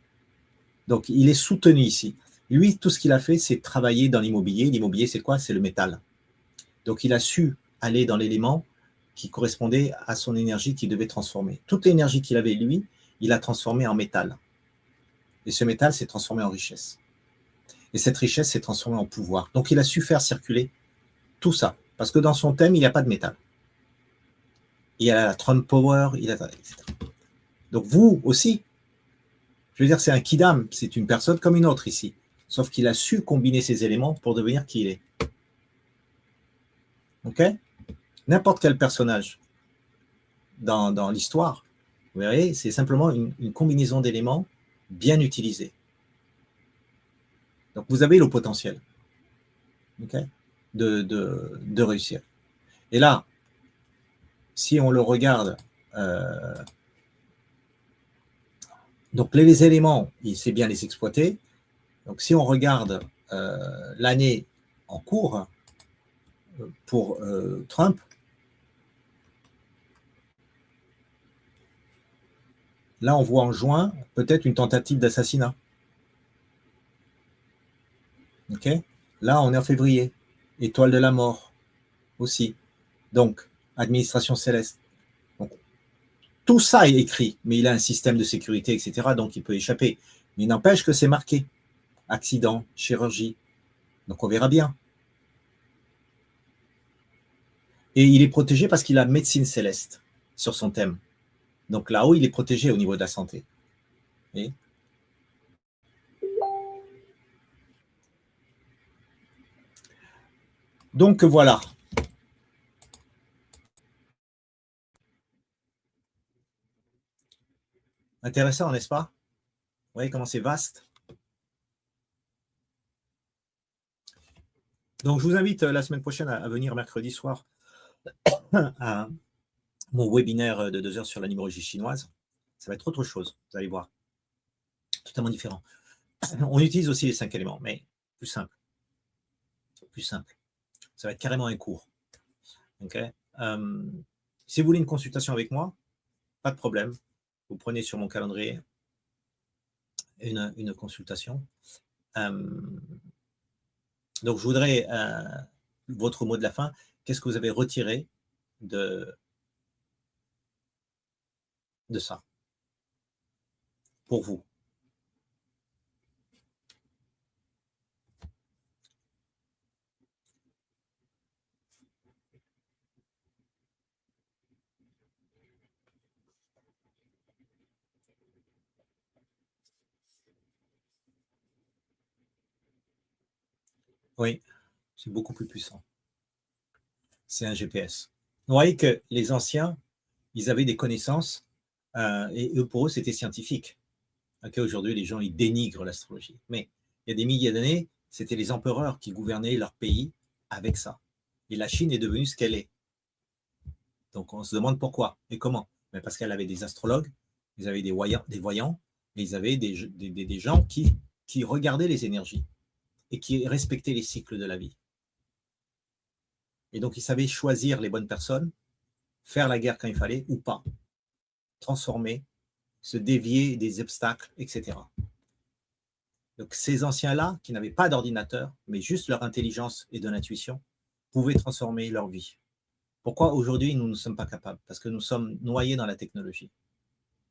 A: Donc, il est soutenu ici. Lui, tout ce qu'il a fait, c'est travailler dans l'immobilier. L'immobilier, c'est quoi? C'est le métal. Donc, il a su aller dans l'élément qui correspondait à son énergie qu'il devait transformer. Toute l'énergie qu'il avait, lui, il a transformé en métal. Et ce métal s'est transformé en richesse. Et cette richesse s'est transformée en pouvoir. Donc, il a su faire circuler tout ça. Parce que dans son thème, il n'y a pas de métal. Il y a la Trump Power, etc. Donc, vous aussi, je veux dire, c'est un kidam, c'est une personne comme une autre ici. Sauf qu'il a su combiner ces éléments pour devenir qui il est. OK? N'importe quel personnage dans l'histoire, vous verrez, c'est simplement une combinaison d'éléments bien utilisés. Donc, vous avez le potentiel, okay, de réussir. Et là, si on le regarde, donc les éléments, il sait bien les exploiter. Donc, si on regarde l'année en cours pour Trump, là, on voit en juin peut-être une tentative d'assassinat. OK? Là, on est en février. Étoile de la mort aussi. Donc, administration céleste. Donc, tout ça est écrit, mais il a un système de sécurité, etc. Donc, il peut échapper. Mais il n'empêche que c'est marqué. Accident, chirurgie. Donc, on verra bien. Et il est protégé parce qu'il a médecine céleste sur son thème. Donc, là-haut, il est protégé au niveau de la santé. Et donc, voilà. Intéressant, n'est-ce pas? Vous voyez comment c'est vaste. Donc, je vous invite la semaine prochaine à venir mercredi soir à mon webinaire de 2 heures sur la numérologie chinoise. Ça va être autre chose, vous allez voir. Totalement différent. On utilise aussi les 5 éléments, mais plus simple. Plus simple. Ça va être carrément un cours. Okay, si vous voulez une consultation avec moi, pas de problème. Vous prenez sur mon calendrier une consultation. Donc, je voudrais votre mot de la fin. Qu'est-ce que vous avez retiré de ça pour vous? Oui, c'est beaucoup plus puissant. C'est un GPS. Vous voyez que les anciens, ils avaient des connaissances et pour eux, c'était scientifique. Okay, aujourd'hui, les gens, ils dénigrent l'astrologie. Mais il y a des milliers d'années, c'était les empereurs qui gouvernaient leur pays avec ça. Et la Chine est devenue ce qu'elle est. Donc, on se demande pourquoi et comment. Mais parce qu'elle avait des astrologues, ils avaient des voyants et ils avaient des gens qui regardaient les énergies et qui respectaient les cycles de la vie. Et donc, ils savaient choisir les bonnes personnes, faire la guerre quand il fallait ou pas, transformer, se dévier des obstacles, etc. Donc, ces anciens-là, qui n'avaient pas d'ordinateur, mais juste leur intelligence et de l'intuition, pouvaient transformer leur vie. Pourquoi aujourd'hui nous ne sommes pas capables? Parce que nous sommes noyés dans la technologie.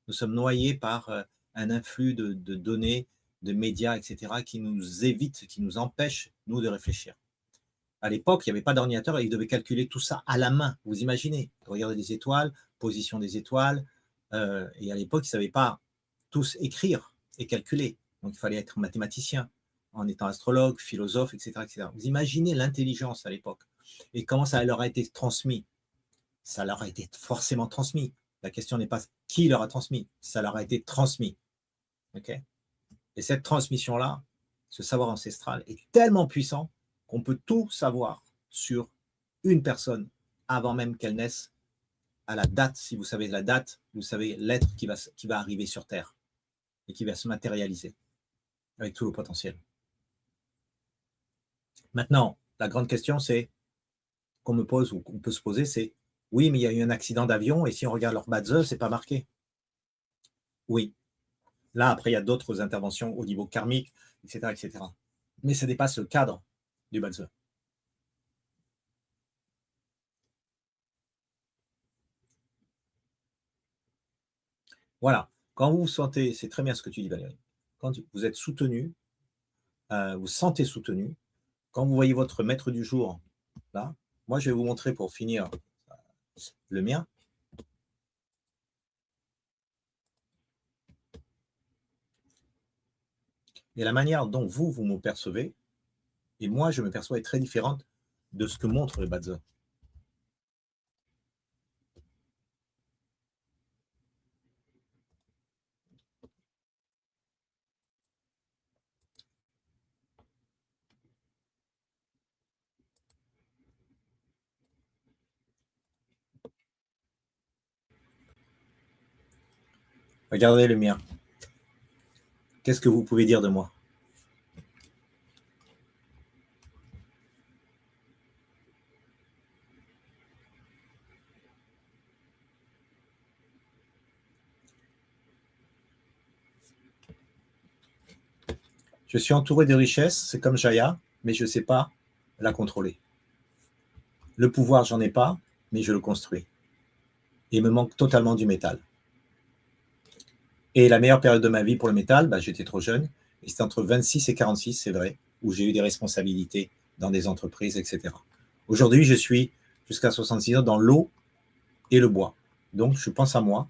A: Nous sommes noyés par un influx de données, de médias, etc., qui nous évitent, qui nous empêchent, nous, de réfléchir. À l'époque, il n'y avait pas d'ordinateur et ils devaient calculer tout ça à la main. Vous imaginez, regarder les étoiles, position des étoiles. Et à l'époque, ils ne savaient pas tous écrire et calculer. Donc, il fallait être mathématicien, en étant astrologue, philosophe, etc., etc. Vous imaginez l'intelligence à l'époque et comment ça leur a été transmis. Ça leur a été forcément transmis. La question n'est pas qui leur a transmis, ça leur a été transmis. Okay, et cette transmission-là, ce savoir ancestral est tellement puissant qu'on peut tout savoir sur une personne avant même qu'elle naisse, à la date. Si vous savez la date, vous savez l'être qui va arriver sur Terre et qui va se matérialiser avec tout le potentiel. Maintenant, la grande question, c'est qu'on me pose ou qu'on peut se poser, c'est oui, mais il y a eu un accident d'avion et si on regarde leur badge, c'est pas marqué. Oui. Là, après, il y a d'autres interventions au niveau karmique, etc., etc. Mais ça dépasse le cadre du badge. Voilà. Quand vous vous sentez, c'est très bien ce que tu dis, Valérie, quand vous êtes soutenu, vous sentez soutenu, quand vous voyez votre maître du jour, là, moi, je vais vous montrer pour finir le mien. Et la manière dont vous me percevez, et moi, je me perçois est très différente de ce que montre le badge. Regardez le mien. Qu'est-ce que vous pouvez dire de moi? Je suis entouré de richesses, c'est comme Jaya, mais je ne sais pas la contrôler. Le pouvoir, j'en ai pas, mais je le construis. Et il me manque totalement du métal. Et la meilleure période de ma vie pour le métal, j'étais trop jeune, et c'était entre 26 et 46, c'est vrai, où j'ai eu des responsabilités dans des entreprises, etc. Aujourd'hui, je suis jusqu'à 66 ans dans l'eau et le bois. Donc, je pense à moi.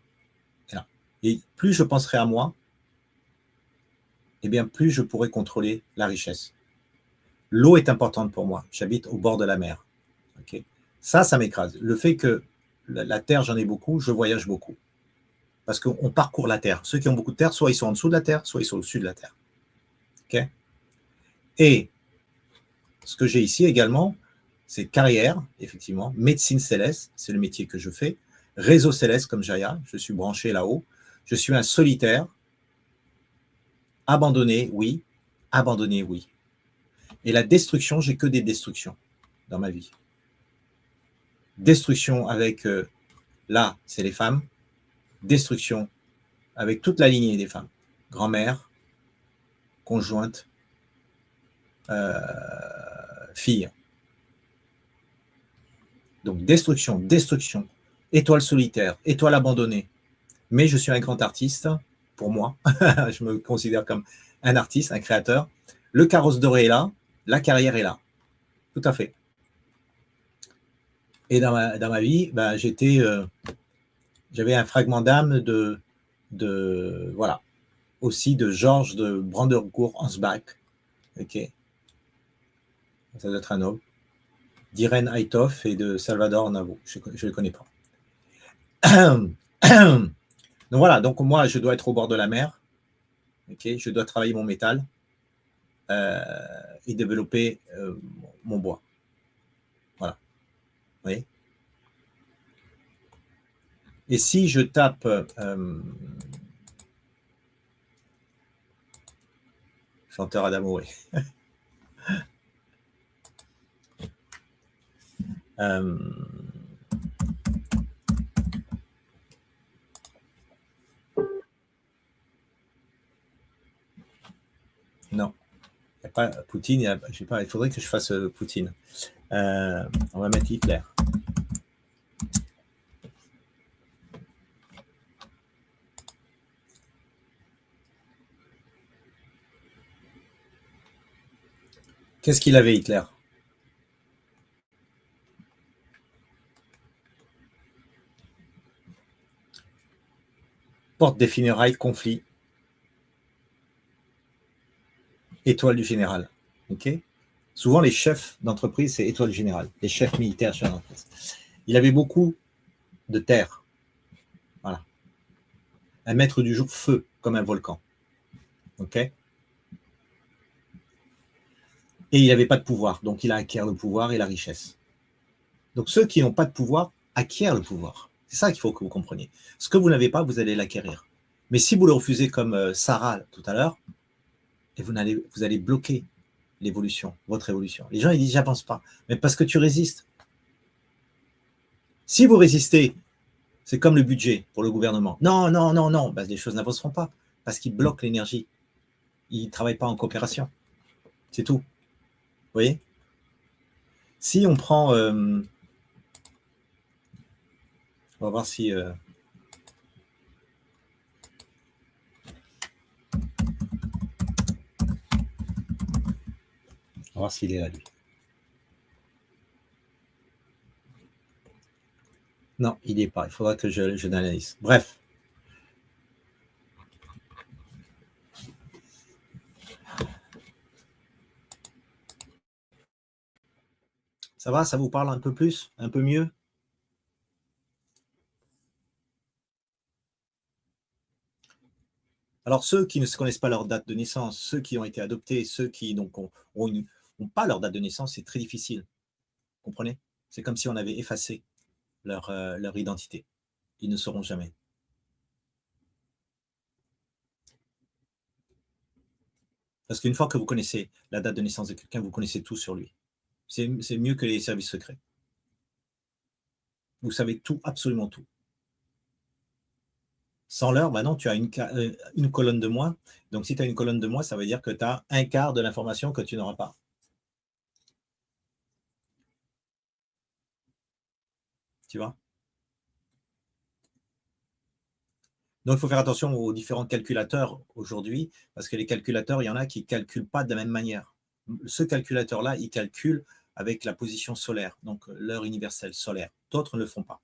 A: Et plus je penserai à moi, eh bien, plus je pourrai contrôler la richesse. L'eau est importante pour moi. J'habite au bord de la mer. Okay, ça m'écrase. Le fait que la terre, j'en ai beaucoup, je voyage beaucoup. Parce qu'on parcourt la terre. Ceux qui ont beaucoup de terre, soit ils sont en dessous de la terre, soit ils sont au-dessus de la terre. Okay, et ce que j'ai ici également, c'est carrière, effectivement, médecine céleste, c'est le métier que je fais, réseau céleste comme Jaya, je suis branché là-haut, je suis un solitaire, abandonné, oui, abandonné, oui. Et la destruction, j'ai que des destructions dans ma vie. Destruction avec, là, c'est les femmes, destruction avec toute la lignée des femmes, grand-mère, conjointe, fille. Donc destruction, destruction, étoile solitaire, étoile abandonnée. Mais je suis un grand artiste, pour moi, je me considère comme un artiste, un créateur. Le carrosse doré est là, la carrière est là, tout à fait. Et dans ma vie, j'avais un fragment d'âme voilà, aussi de Georges de Brandenburg-Ansbach, ok, ça doit être un homme, d'Irène Aitoff et de Salvador Navo, je ne le connais pas. Donc voilà, donc moi, je dois être au bord de la mer, okay, je dois travailler mon métal et développer mon bois. Voilà. Vous voyez? Et si je tape chanteur Adamo, oui. Non, il n'y a pas Poutine, je sais pas, il faudrait que je fasse Poutine. On va mettre Hitler. Qu'est-ce qu'il avait, Hitler? Porte des funérailles, conflit. étoile du général. Ok. Souvent, les chefs d'entreprise, c'est étoile du général. Les chefs militaires, chefs d'entreprise. Il avait beaucoup de terre. Voilà. Un maître du jour feu, comme un volcan. Ok. Et il n'avait pas de pouvoir. Donc, il a acquis le pouvoir et la richesse. Donc, ceux qui n'ont pas de pouvoir acquièrent le pouvoir. C'est ça qu'il faut que vous compreniez. Ce que vous n'avez pas, vous allez l'acquérir. Mais si vous le refusez comme Sarah tout à l'heure, et vous allez bloquer l'évolution, votre évolution. Les gens, ils disent, j'avance pas. Mais parce que tu résistes. Si vous résistez, c'est comme le budget pour le gouvernement. Non, non, non, non, ben, les choses n'avanceront pas parce qu'ils bloquent l'énergie. Ils ne travaillent pas en coopération. C'est tout. Vous voyez? Si on prend... on va voir si... on va voir s'il est là, lui. Non, il n'y est pas. Il faudra que je l'analyse. Bref. Ça va? Ça vous parle un peu plus? Un peu mieux? Alors, ceux qui ne se connaissent pas leur date de naissance, ceux qui ont été adoptés, ceux qui n'ont pas leur date de naissance, c'est très difficile. Vous comprenez? C'est comme si on avait effacé leur identité. Ils ne sauront jamais. Parce qu'une fois que vous connaissez la date de naissance de quelqu'un, vous connaissez tout sur lui. C'est mieux que les services secrets. Vous savez tout, absolument tout. Sans l'heure, bah non, tu as une colonne de moins. Donc, si tu as une colonne de moins, ça veut dire que tu as un quart de l'information que tu n'auras pas. Tu vois? Donc, il faut faire attention aux différents calculateurs aujourd'hui, parce que les calculateurs, il y en a qui ne calculent pas de la même manière. Ce calculateur-là, il calcule avec la position solaire, donc l'heure universelle solaire. D'autres ne le font pas.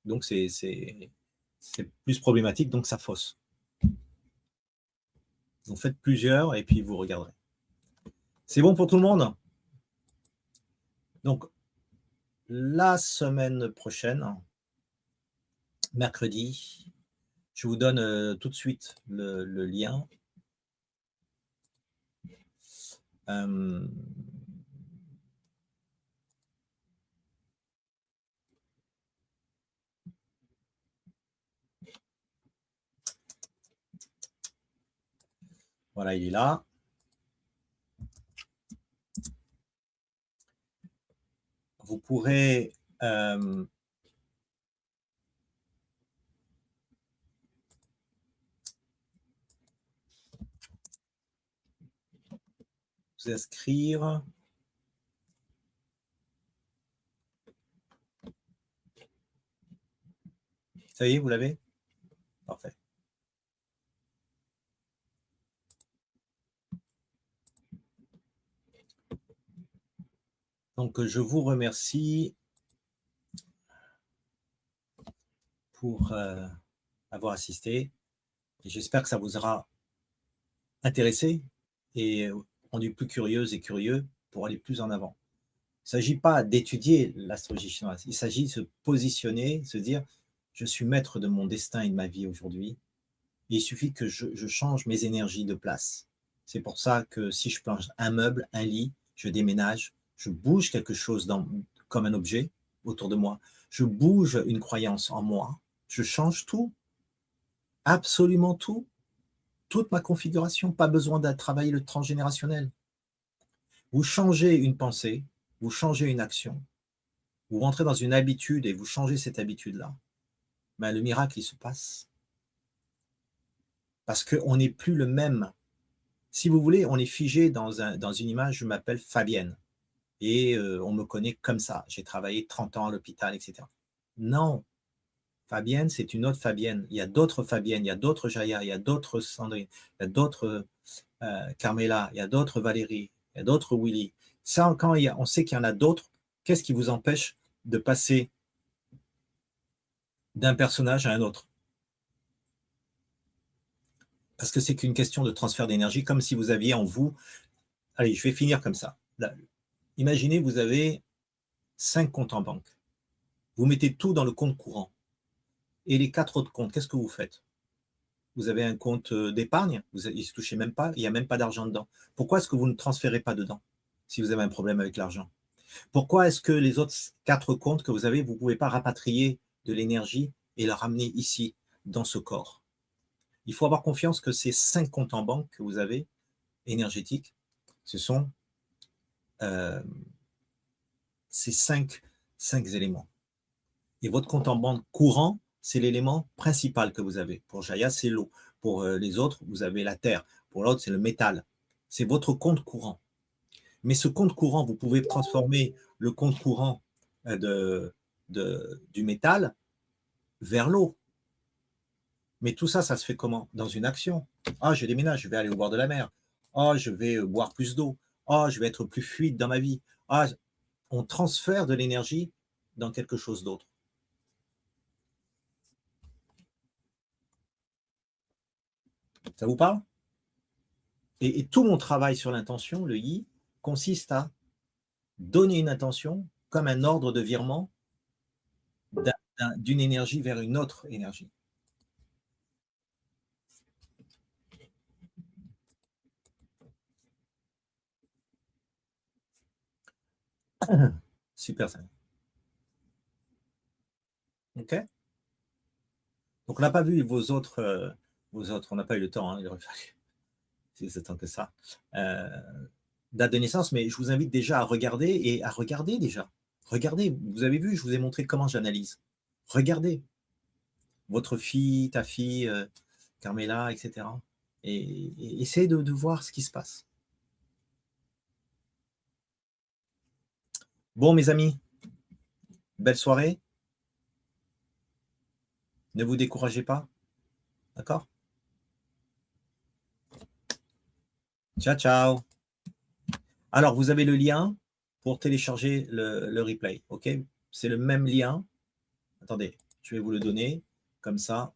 A: Donc, c'est plus problématique, donc ça fausse. Donc, faites plusieurs et puis vous regarderez. C'est bon pour tout le monde? Donc, la semaine prochaine, mercredi, je vous donne tout de suite le lien. Voilà, il est là. Vous pourrez vous inscrire. Ça y est, vous l'avez? Parfait. Donc, je vous remercie pour avoir assisté. J'espère que ça vous aura intéressé et rendu plus curieuse et curieux pour aller plus en avant. Il ne s'agit pas d'étudier l'astrologie chinoise, il s'agit de se positionner, se dire je suis maître de mon destin et de ma vie aujourd'hui. Il suffit que je change mes énergies de place. C'est pour ça que si je planche un meuble, un lit, je déménage, je bouge quelque chose comme un objet autour de moi, je bouge une croyance en moi, je change tout, absolument tout, toute ma configuration, pas besoin de travailler le transgénérationnel. Vous changez une pensée, vous changez une action, vous rentrez dans une habitude et vous changez cette habitude-là, ben, le miracle, il se passe. Parce qu'on n'est plus le même. Si vous voulez, on est figé dans une image, je m'appelle Fabienne, et on me connaît comme ça. J'ai travaillé 30 ans à l'hôpital, etc. Non, Fabienne, c'est une autre Fabienne. Il y a d'autres Fabiennes, il y a d'autres Jaya, il y a d'autres Sandrine, il y a d'autres Carmela, il y a d'autres Valérie, il y a d'autres Willy. Ça, quand on sait qu'il y en a d'autres, qu'est-ce qui vous empêche de passer d'un personnage à un autre? Parce que c'est qu'une question de transfert d'énergie, comme si vous aviez en vous… Allez, je vais finir comme ça. Là, imaginez, vous avez 5 comptes en banque. Vous mettez tout dans le compte courant. Et les 4 autres comptes, qu'est-ce que vous faites? Vous avez un compte d'épargne, il ne se touchez même pas, il n'y a même pas d'argent dedans. Pourquoi est-ce que vous ne transférez pas dedans si vous avez un problème avec l'argent? Pourquoi est-ce que les autres 4 comptes que vous avez, vous ne pouvez pas rapatrier de l'énergie et la ramener ici, dans ce corps? Il faut avoir confiance que ces 5 comptes en banque que vous avez, énergétiques, ce sont ces 5 éléments. Et votre compte en banque courant, c'est l'élément principal que vous avez. Pour Jaya, c'est l'eau. Pour les autres, vous avez la terre. Pour l'autre, c'est le métal. C'est votre compte courant. Mais ce compte courant, vous pouvez transformer le compte courant du métal vers l'eau. Mais tout ça, ça se fait comment? Dans une action. Ah, je déménage, je vais aller au bord de la mer. Ah, je vais boire plus d'eau. Ah, je vais être plus fluide dans ma vie. Ah, on transfère de l'énergie dans quelque chose d'autre. Ça vous parle? Et tout mon travail sur l'intention, le yi, consiste à donner une intention comme un ordre de virement d'une énergie vers une autre énergie. Super simple. OK? Donc, on n'a pas vu vos autres, on n'a pas eu le temps, hein, il aurait fallu, si c'est tant que ça, date de naissance, mais je vous invite déjà à regarder et à regarder déjà. Regardez, vous avez vu, je vous ai montré comment j'analyse. Regardez votre fille, ta fille, Carmela, etc. Et essayez de voir ce qui se passe. Bon, mes amis, belle soirée. Ne vous découragez pas. D'accord? Ciao, ciao. Alors, vous avez le lien pour télécharger le replay. OK? C'est le même lien. Attendez, je vais vous le donner. Comme ça,